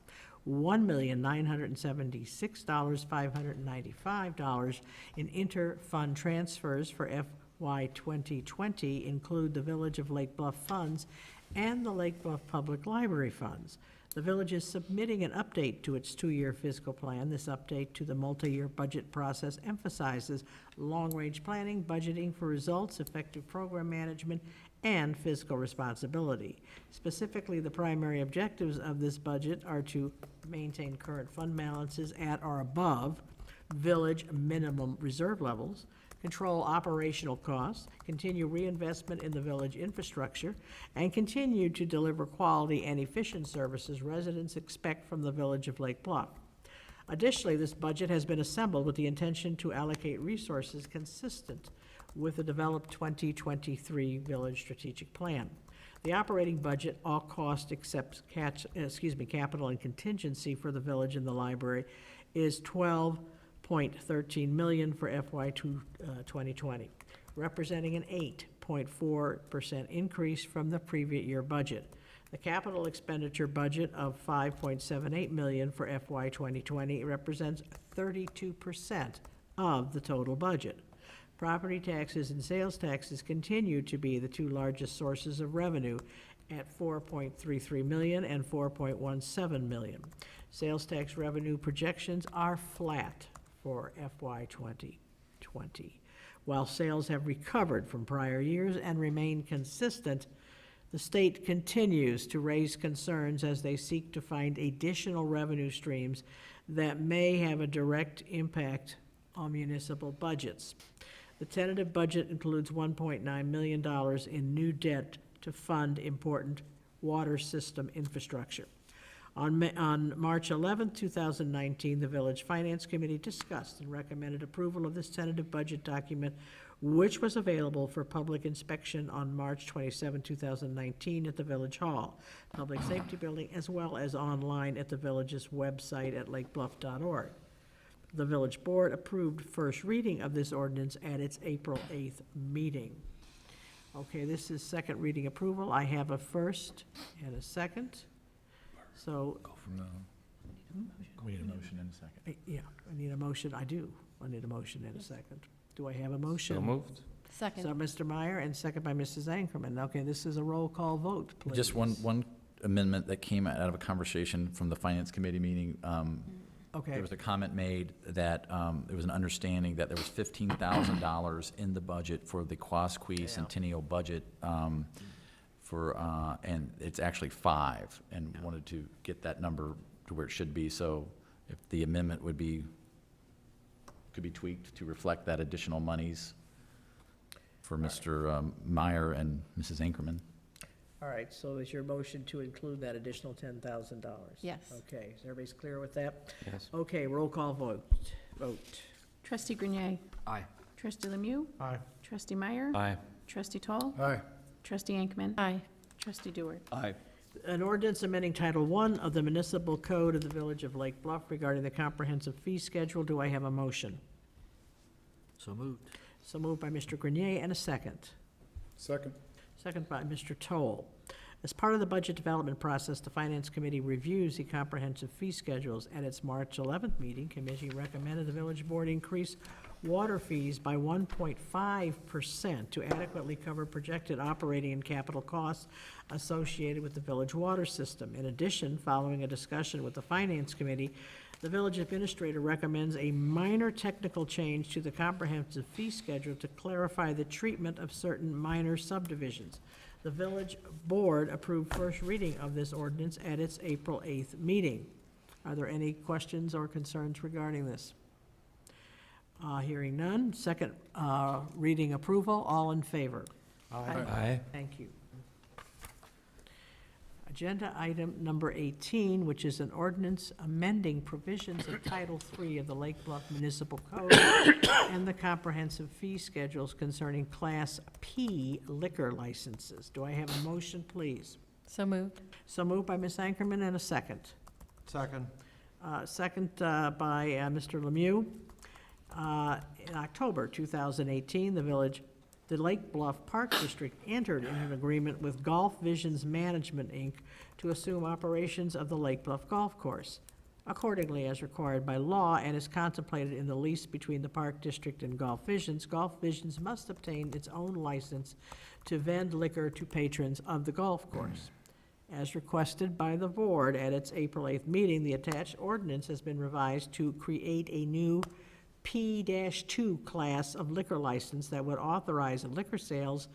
$1,976,595 in inter-fund transfers for FY 2020 include the Village of Lake Bluff funds and the Lake Bluff Public Library funds. The village is submitting an update to its two-year fiscal plan. This update to the multi-year budget process emphasizes long-range planning, budgeting for results, effective program management, and fiscal responsibility. Specifically, the primary objectives of this budget are to maintain current fund balances at or above village minimum reserve levels, control operational costs, continue reinvestment in the village infrastructure, and continue to deliver quality and efficient services residents expect from the Village of Lake Bluff. Additionally, this budget has been assembled with the intention to allocate resources consistent with the developed 2023 Village Strategic Plan. The operating budget, all costs except capital and contingency for the village and the library, is $12.13 million for FY 2020, representing an 8.4% increase from the previous year budget. The capital expenditure budget of $5.78 million for FY 2020 represents 32% of the total budget. Property taxes and sales taxes continue to be the two largest sources of revenue at $4.33 million and $4.17 million. Sales tax revenue projections are flat for FY 2020. While sales have recovered from prior years and remain consistent, the state continues to raise concerns as they seek to find additional revenue streams that may have a direct impact on municipal budgets. The tentative budget includes $1.9 million in new debt to fund important water system infrastructure. On March 11, 2019, the Village Finance Committee discussed and recommended approval of this tentative budget document, which was available for public inspection on March 27, 2019 at the Village Hall, Public Safety Building, as well as online at the village's website at lakebluff.org. The Village Board approved first reading of this ordinance at its April 8th meeting. Okay, this is second reading approval. I have a first and a second. So, We need a motion in a second. yeah, I need a motion. I do. I need a motion and a second. Do I have a motion? So moved. Second. So Mr. Meyer and second by Mrs. Ankerman. Okay, this is a roll call vote, please. Just one amendment that came out of a conversation from the Finance Committee meeting. Okay, There was a comment made that there was an understanding that there was $15,000 in the budget for the Quasqui Centennial budget and it's actually 5, and wanted to get that number to where it should be. So if the amendment could be tweaked to reflect that additional monies for Mr. Meyer and Mrs. Ankerman. all right, so is your motion to include that additional $10,000? Yes. Okay, is everybody's clear with that? Yes. Okay, roll call vote. Trustee Grenier? Aye. Trustee Lemieux? Aye. Trustee Meyer? Aye. Trustee Toll? Aye. Trustee Ankman? Aye. Trustee Dewar? Aye. An ordinance amending Title I of the Municipal Code of the Village of Lake Bluff regarding the comprehensive fee schedule. Do I have a motion? So moved. So moved by Mr. Grenier and a second. Second. Second by Mr. Toll. As part of the budget development process, the Finance Committee reviews the comprehensive fee schedules. At its March 11th meeting, committee recommended the village board increase water fees by 1.5% to adequately cover projected operating and capital costs associated with the village water system. In addition, following a discussion with the Finance Committee, the village administrator recommends a minor technical change to the comprehensive fee schedule to clarify the treatment of certain minor subdivisions. The village board approved first reading of this ordinance at its April 8th meeting. Are there any questions or concerns regarding this? Hearing none. Second reading approval. All in favor? Aye. Thank you. Agenda item number 18, which is an ordinance amending provisions of Title III of the Lake Bluff Municipal Code and the comprehensive fee schedules concerning Class P liquor licenses. Do I have a motion, please? So moved. So moved by Ms. Ankerman and a second. Second. Second by Mr. Lemieux. In October 2018, the Lake Bluff Park District entered in an agreement with Golf Visions Management, Inc. to assume operations of the Lake Bluff Golf Course. Accordingly, as required by law and as contemplated in the lease between the Park District and Golf Visions must obtain its own license to vend liquor to patrons of the golf course. As requested by the board at its April 8th meeting, the attached ordinance has been revised to create a new P-2 class of liquor license that would authorize liquor sales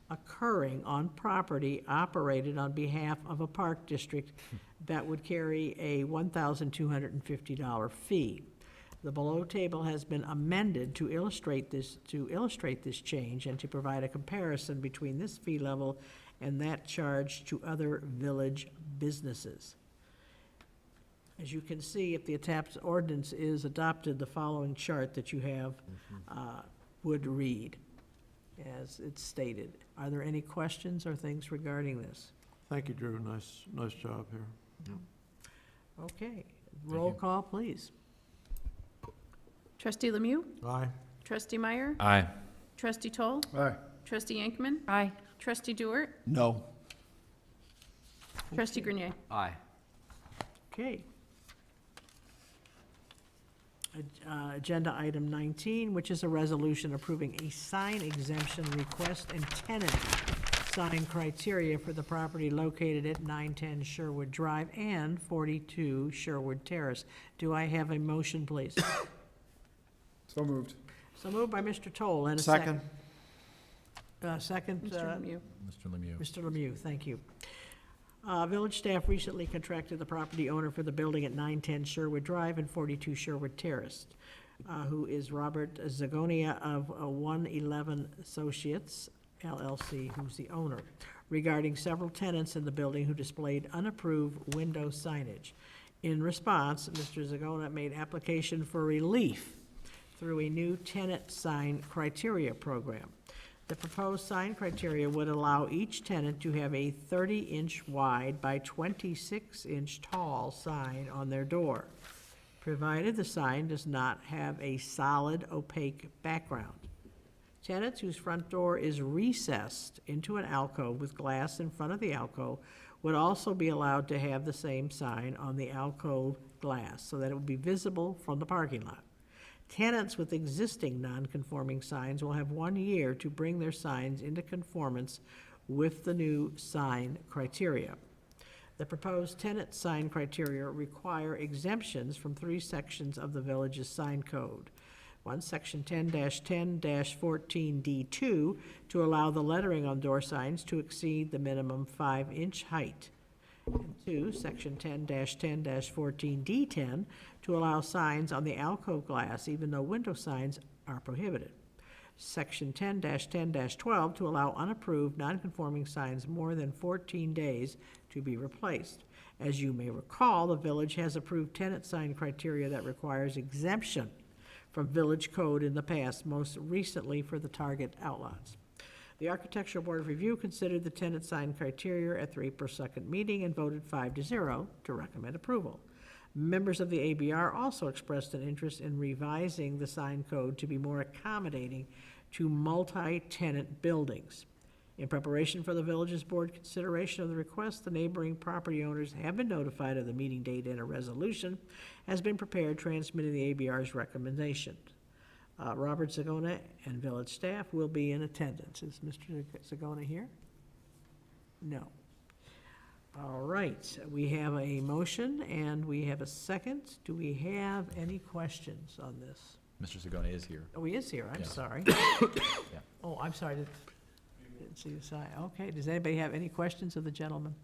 occurring on property operated on behalf of a park district that would carry a $1,250 fee. The below table has been amended to illustrate this change and to provide a comparison between this fee level and that charged to other village businesses. As you can see, if the attached ordinance is adopted, the following chart that you have would read as it's stated. Are there any questions or things regarding this? Thank you, Drew. Nice job here. Okay, roll call, please. Trustee Lemieux? Aye. Trustee Meyer? Aye. Trustee Toll? Aye. Trustee Ankman? Aye. Trustee Dewar? No. Trustee Grenier? Aye. Okay. agenda item 19, which is a resolution approving a sign exemption request and tenant sign criteria for the property located at 910 Sherwood Drive and 42 Sherwood Terrace. Do I have a motion, please? So moved. So moved by Mr. Toll, and a Second. Second, Mr. Lemieux. Mr. Lemieux. Mr. Lemieux, thank you. Village staff recently contracted the property owner for the building at 910 Sherwood Drive and 42 Sherwood Terrace, who is Robert Zagonia of 111 Associates LLC, who's the owner, regarding several tenants in the building who displayed unapproved window signage. In response, Mr. Zagonia made application for relief through a new tenant sign criteria program. The proposed sign criteria would allow each tenant to have a 30-inch wide by 26-inch tall sign on their door, provided the sign does not have a solid opaque background. Tenants whose front door is recessed into an alcove with glass in front of the alcove would also be allowed to have the same sign on the alcove glass so that it would be visible from the parking lot. Tenants with existing non-conforming signs will have 1 year to bring their signs into conformance with the new sign criteria. The proposed tenant sign criteria require exemptions from 3 sections of the village's sign code. 1, Section 10-10-14D2, to allow the lettering on door signs to exceed the minimum 5-inch height. And 2, Section 10-10-14D10, to allow signs on the alcove glass even though window signs are prohibited. Section 10-10-12, to allow unapproved, non-conforming signs more than 14 days to be replaced. As you may recall, the village has approved tenant sign criteria that requires exemption from village code in the past, most recently for the target outlots. The Architectural Board of Review considered the tenant sign criteria at the April 2nd meeting and voted 5-0 to recommend approval. Members of the ABR also expressed an interest in revising the sign code to be more accommodating to multi-tenant buildings. In preparation for the village's board consideration of the request, the neighboring property owners have been notified of the meeting date, and a resolution has been prepared transmitting the ABR's recommendation. Robert Zagonia and village staff will be in attendance. Is Mr. Zagonia here? No. All right, we have a motion and we have a second. Do we have any questions on this? Mr. Zagonia is here. Oh, he is here, I'm Yeah. sorry. Yeah. Oh, I'm sorry, didn't see the sign. Okay, does anybody have any questions of the gentleman?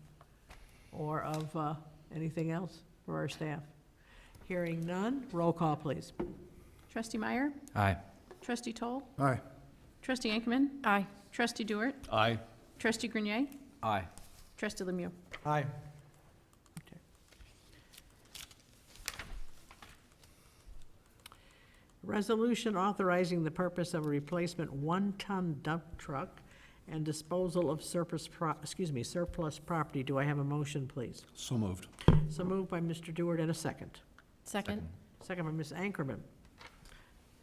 Or of anything else for our staff? Hearing none, roll call, please. Trustee Meyer? Aye. Trustee Toll? Aye. Trustee Ankman? Aye. Trustee Dewart? Aye. Trustee Grenier? Aye. Trustee Lemieux? Aye. Resolution authorizing the purpose of a replacement one-ton dump truck and disposal of surplus property. Do I have a motion, please? So moved. So moved by Mr. Dewart, and a second. Second? Second by Ms. Ankerman.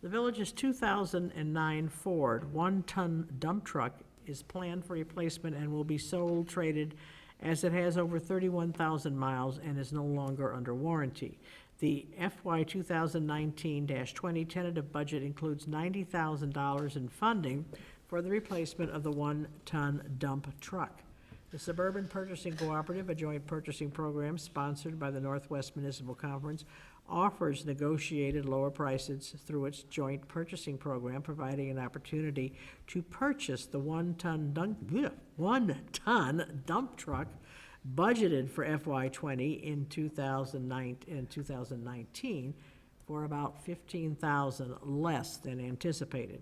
The village's 2009 Ford one-ton dump truck is planned for replacement and will be sold, traded, as it has over 31,000 miles and is no longer under warranty. The FY 2019-20 tentative budget includes $90,000 in funding for the replacement of the one-ton dump truck. The Suburban Purchasing Cooperative, a joint purchasing program sponsored by the Northwest Municipal Conference, offers negotiated lower prices through its joint purchasing program, providing an opportunity to purchase the one-ton dump truck budgeted for FY 20 in 2019 for about $15,000 less than anticipated.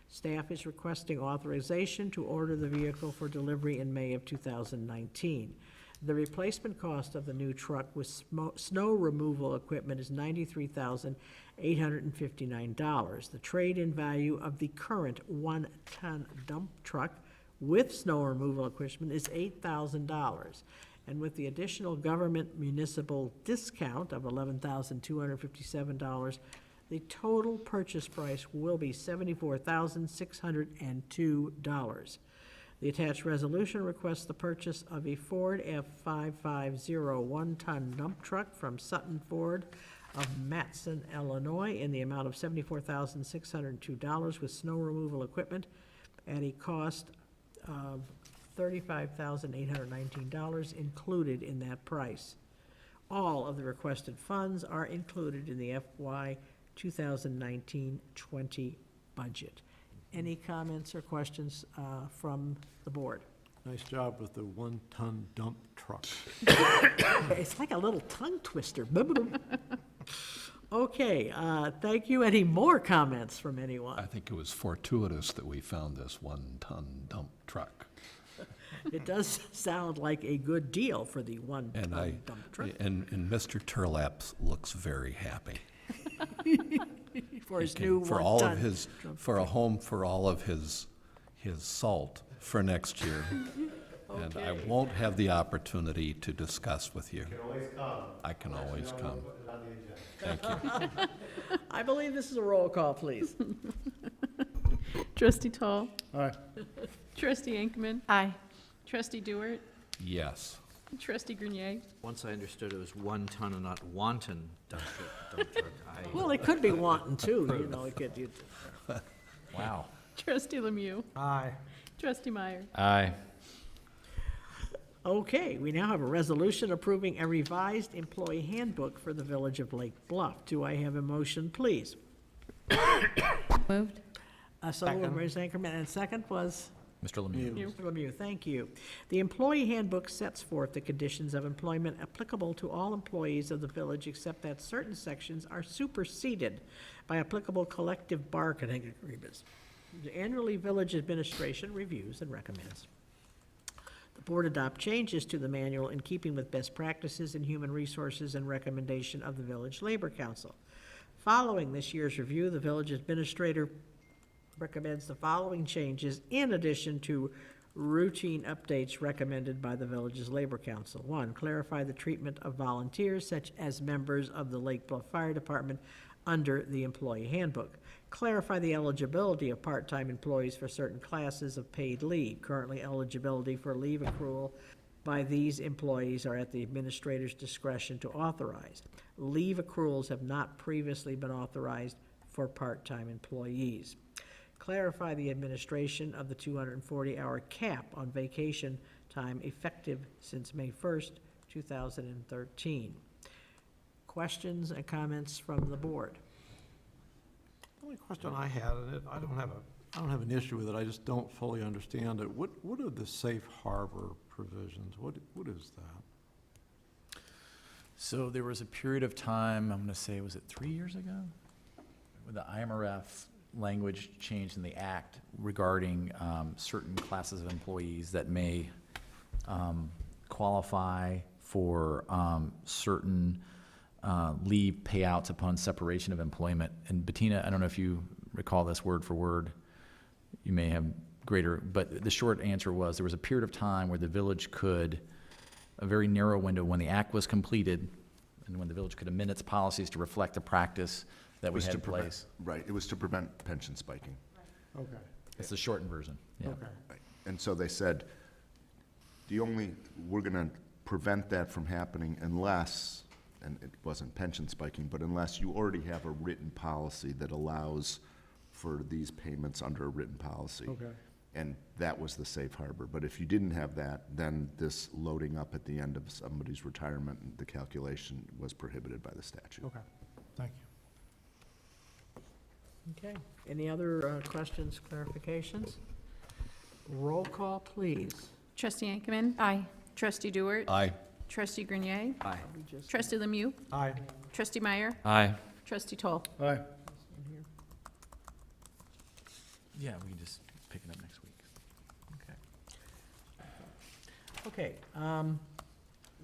Staff is requesting authorization to order the vehicle for delivery in May of 2019. The replacement cost of the new truck with snow removal equipment is $93,859. The trade-in value of the current one-ton dump truck with snow removal equipment is $8,000. And with the additional government municipal discount of $11,257, the total purchase price will be $74,602. The attached resolution requests the purchase of a Ford F-550 one-ton dump truck from Sutton Ford of Matson, Illinois, in the amount of $74,602 with snow removal equipment at a cost of $35,819 included in that price. All of the requested funds are included in the FY 2019-20 budget. Any comments or questions from the board? Nice job with the one-ton dump truck. It's like a little tongue twister. Okay, thank you. Any more comments from anyone? I think it was fortuitous that we found this one-ton dump truck. It does sound like a good deal for the one-ton dump truck. And Mr. Turlap looks very happy. For his He new can- for all of one-ton his, dump for a home for all of his salt for next year. And I Okay. won't have the opportunity to discuss with you. I can always come. Thank you. I believe this is a roll call, please. Trustee Toll. Aye. Trustee Ankman. Aye. Trustee Dewart. Yes. Trustee Grenier. Once I understood it was 1 ton and not wanton dump truck, Well, it could be wanton too, you know, it could, Wow. Trustee Lemieux. Aye. Trustee Meyer. Aye. Okay, we now have a resolution approving a revised employee handbook for the Village of Lake Bluff. Do I have a motion, please? Moved. So moved, Ms. Anchorman, and second was? Mr. Lemieux. Mr. Lemieux, thank you. The employee handbook sets forth the conditions of employment applicable to all employees of the village, except that certain sections are superseded by applicable collective bargaining agreements. The annually, village administration reviews and recommends. The board adopt changes to the manual in keeping with best practices in human resources and recommendation of the Village Labor Council. Following this year's review, the village administrator recommends the following changes in addition to routine updates recommended by the village's Labor Council. 1, clarify the treatment of volunteers such as members of the Lake Bluff Fire Department under the employee handbook. Clarify the eligibility of part-time employees for certain classes of paid leave. Currently, eligibility for leave accrual by these employees are at the administrator's discretion to authorize. Leave accruals have not previously been authorized for part-time employees. Clarify the administration of the 240-hour cap on vacation time effective since May 1st, 2013. Questions and comments from the board? The only question I had, and I don't have an issue with it, I just don't fully understand it. What are the safe harbor provisions? What is that? So there was a period of time, I'm going to say, was it 3 years ago? With the IMRF language changed in the act regarding certain classes of employees that may qualify for certain leave payouts upon separation of employment. And Bettina, I don't know if you recall this word for word. You may have greater, but the short answer was there was a period of time where the village could, a very narrow window when the act was completed and when the village could amend its policies to reflect the practice that we Was had to in prevent- place. Right, it was to prevent pension spiking. Okay. It's the shortened version, yeah. Okay. Right. And so they said, we're gonna prevent that from happening unless, and it wasn't pension spiking, but unless you already have a written policy that allows for these payments under a written policy. Okay. And that was the safe harbor. But if you didn't have that, then this loading up at the end of somebody's retirement, the calculation was prohibited by the statute. Okay, thank you. Okay, any other questions, clarifications? Roll call, please. Trustee Ankman. Aye. Trustee Dewart. Aye. Trustee Grenier. Aye. Trustee Lemieux. Aye. Trustee Meyer. Aye. Trustee Toll. Aye. Yeah, we can just pick it up next week. Okay,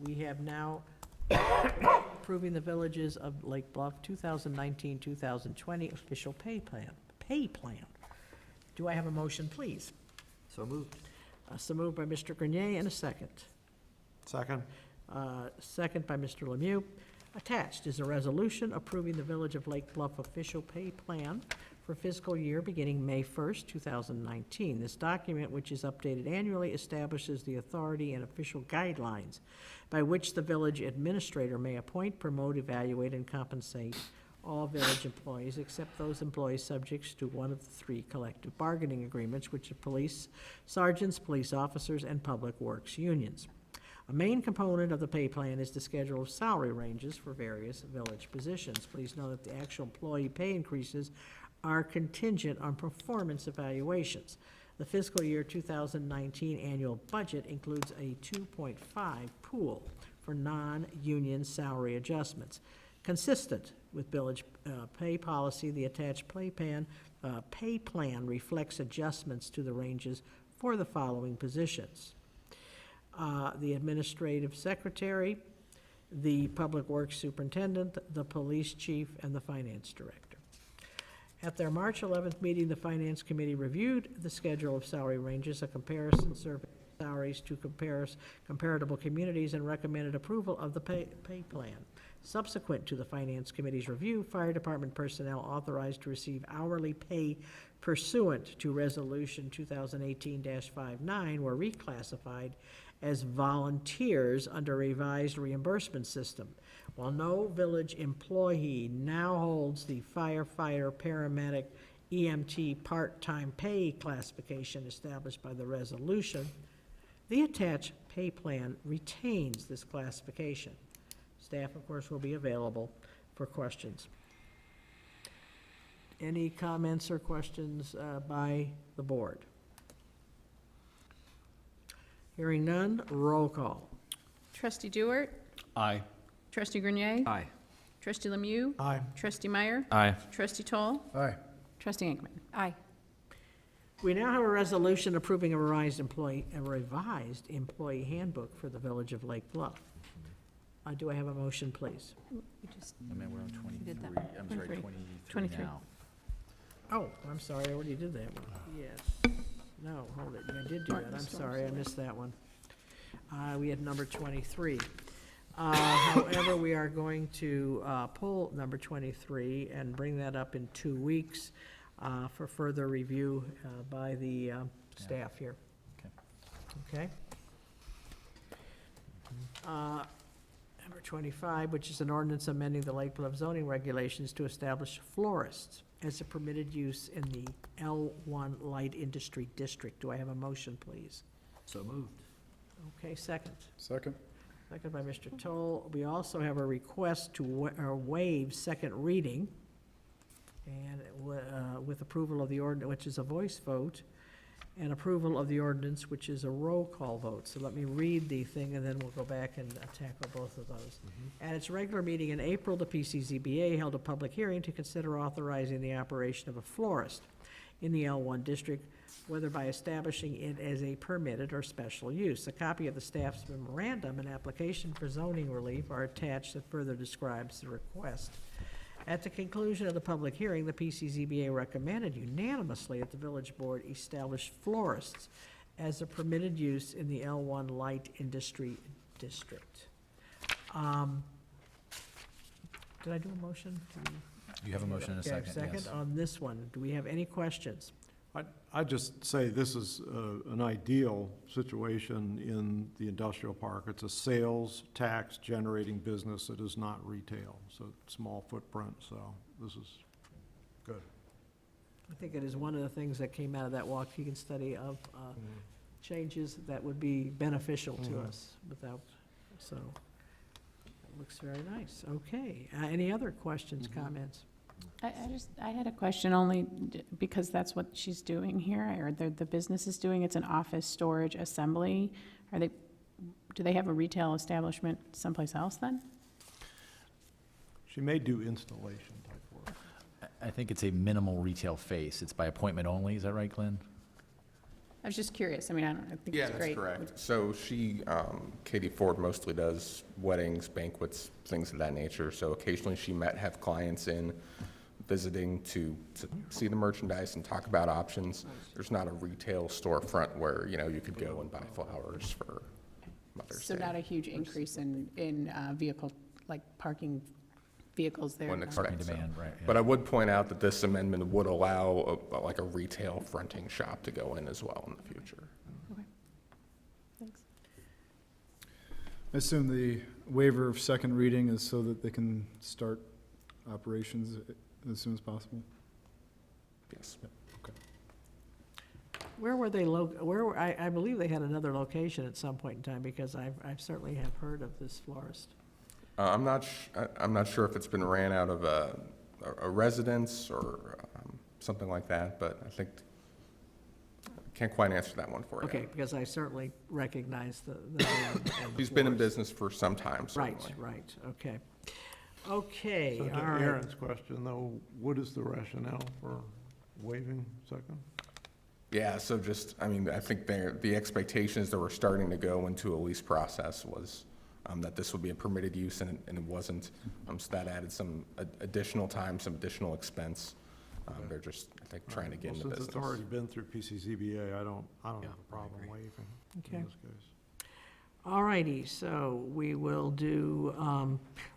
we have now approving the Villages of Lake Bluff 2019-2020 official pay plan. Do I have a motion, please? So moved. So moved by Mr. Grenier, and a second. Second? Second by Mr. Lemieux. Attached is a resolution approving the Village of Lake Bluff official pay plan for fiscal year beginning May 1st, 2019. This document, which is updated annually, establishes the authority and official guidelines by which the village administrator may appoint, promote, evaluate, and compensate all village employees except those employees subject to one of the 3 collective bargaining agreements, which are police sergeants, police officers, and public works unions. A main component of the pay plan is the schedule of salary ranges for various village positions. Please know that the actual employee pay increases are contingent on performance evaluations. The fiscal year 2019 annual budget includes a 2.5 pool for non-union salary adjustments. Consistent with village pay policy, the attached pay plan reflects adjustments to the ranges for the following positions: the administrative secretary, the public works superintendent, the police chief, and the finance director. At their March 11th meeting, the Finance Committee reviewed the schedule of salary ranges, a comparison survey of salaries to comparable communities, and recommended approval of the pay plan. Subsequent to the Finance Committee's review, Fire Department personnel authorized to receive hourly pay pursuant to Resolution 2018-59 were reclassified as volunteers under a revised reimbursement system. While no village employee now holds the firefighter, paramedic, EMT part-time pay classification established by the resolution, the attached pay plan retains this classification. Staff, of course, will be available for questions. Any comments or questions by the board? Hearing none, roll call. Trustee Dewart? Aye. Trustee Grenier? Aye. Trustee Lemieux? Aye. Trustee Meyer? Aye. Trustee Toll? Aye. Trustee Ankman? Aye. We now have a resolution approving a revised employee handbook for the village of Lake Bluff. Do I have a motion, please? I mean, we're on 23, did that. I'm sorry, 23. 23 now. Oh, I'm sorry, I already did that one. Yes. No, hold it, I did do that, I'm sorry, I missed that one. We had number 23. However, we are going to pull number 23 and bring that up in 2 weeks for further review by the staff here. Okay. Okay? Number 25, which is an ordinance amending the Lake Bluff zoning regulations to establish florists as a permitted use in the L1 Light Industry District. Do I have a motion, please? So moved. Okay, second. Second? Second by Mr. Toll. We also have a request to waive second reading, and with approval of the ordinance, which is a voice vote, and approval of the ordinance, which is a roll call vote. So let me read the thing, and then we'll go back and tackle both of those. At its regular meeting in April, the PCZBA held a public hearing to consider authorizing the operation of a florist in the L1 district, whether by establishing it as a permitted or special use. A copy of the staff's memorandum and application for zoning relief are attached that further describes the request. At the conclusion of the public hearing, the PCZBA recommended unanimously that the village board establish florists as a permitted use in the L1 Light Industry District. Did I do a motion? You have a motion in a Okay, second, yes. second on this one. Do we have any questions? I'd just say this is an ideal situation in the industrial park. It's a sales tax generating business that is not retail, so small footprint, so this is good. I think it is one of the things that came out of that Waukegan study of changes that would be beneficial to us without, so it looks very nice. Okay, any other questions, comments? I had a question only because that's what she's doing here, or the business is doing. It's an office storage assembly. Do they have a retail establishment someplace else then? She may do installation type work. I think it's a minimal retail face. It's by appointment only, is that right, Glenn? I was just curious. I mean, I think Yeah, it's great. that's correct. So she, Katie Ford mostly does weddings, banquets, things of that nature. So occasionally she might have clients in visiting to see the merchandise and talk about options. There's not a retail storefront where, you know, you could go and buy flowers for Mother's So Day. not a huge increase in vehicle, like parking vehicles there. when now. expected. so. Demand, right, yeah. But I would point out that this amendment would allow like a retail fronting shop to go in as well in the future. Thanks. I assume the waiver of second reading is so that they can start operations as soon as possible? Yes. Where were they I believe they had another location at some point in time, because I've certainly have heard of this florist. I'm not sure if it's been ran out of a residence or something like that, but I think, can't quite answer that one for you. Okay, because I certainly recognize the name and the He's been in florist. business for some time, Right, certainly. right, okay. Okay, So to all right. Aaron's question, though, what is the rationale for waiving second? Yeah, so just, I mean, I think the expectations that were starting to go into a lease process was that this would be a permitted use, and it wasn't. So that added some additional time, some additional expense. They're just, I think, trying to get into business. Since it's already been through PCZBA, I don't have a problem waiving Okay. in this case. All righty, so we will do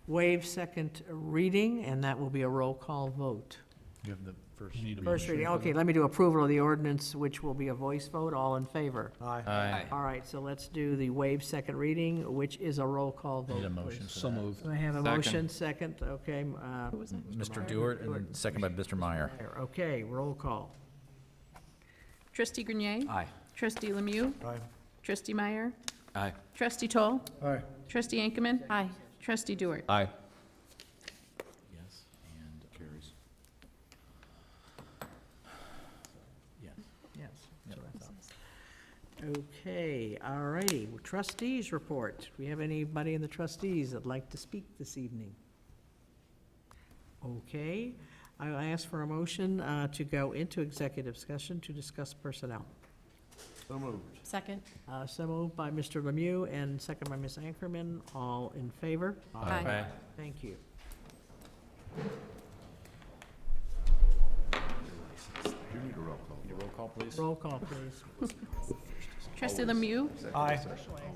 waive second reading, and that will be a roll call vote. You have the first. First reading, okay, let me do approval of the ordinance, which will be a voice vote, all in favor. Aye. All right, so let's do the waive second reading, which is a roll call vote. Need a motion please. for that. Do I have a Second. motion, second, okay. Who was it? Mr. Dewart, and then second by Mr. Meyer. Okay, roll call. Trustee Grenier? Aye. Trustee Lemieux? Aye. Trustee Meyer? Aye. Trustee Toll? Aye. Trustee Ankerman? Aye. Trustee Dewart? Aye. Yes, and carries. Yes. Yes, that's what I thought. Okay, all righty, trustees report. Do we have anybody in the trustees that'd like to speak this evening? Okay, I ask for a motion to go into executive session to discuss personnel. So moved. Second? So moved by Mr. Lemieux and second by Ms. Ankerman. All in favor? Aye. Thank you. You need a roll call. Need a roll call, please? Roll call, please. Trustee Lemieux? Aye.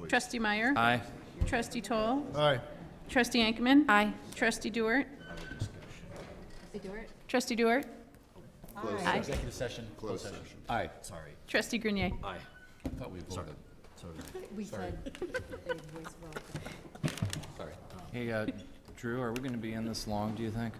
Trustee Meyer? Aye. Trustee Toll? Aye. Trustee Ankerman? Aye. Trustee Dewart? Trustee Dewart? Aye. Executive session? Closed session. Aye. Sorry. Trustee Grenier? Aye. I thought we voted. We said. Sorry. Hey, Drew, are we going to be in this long, do you think?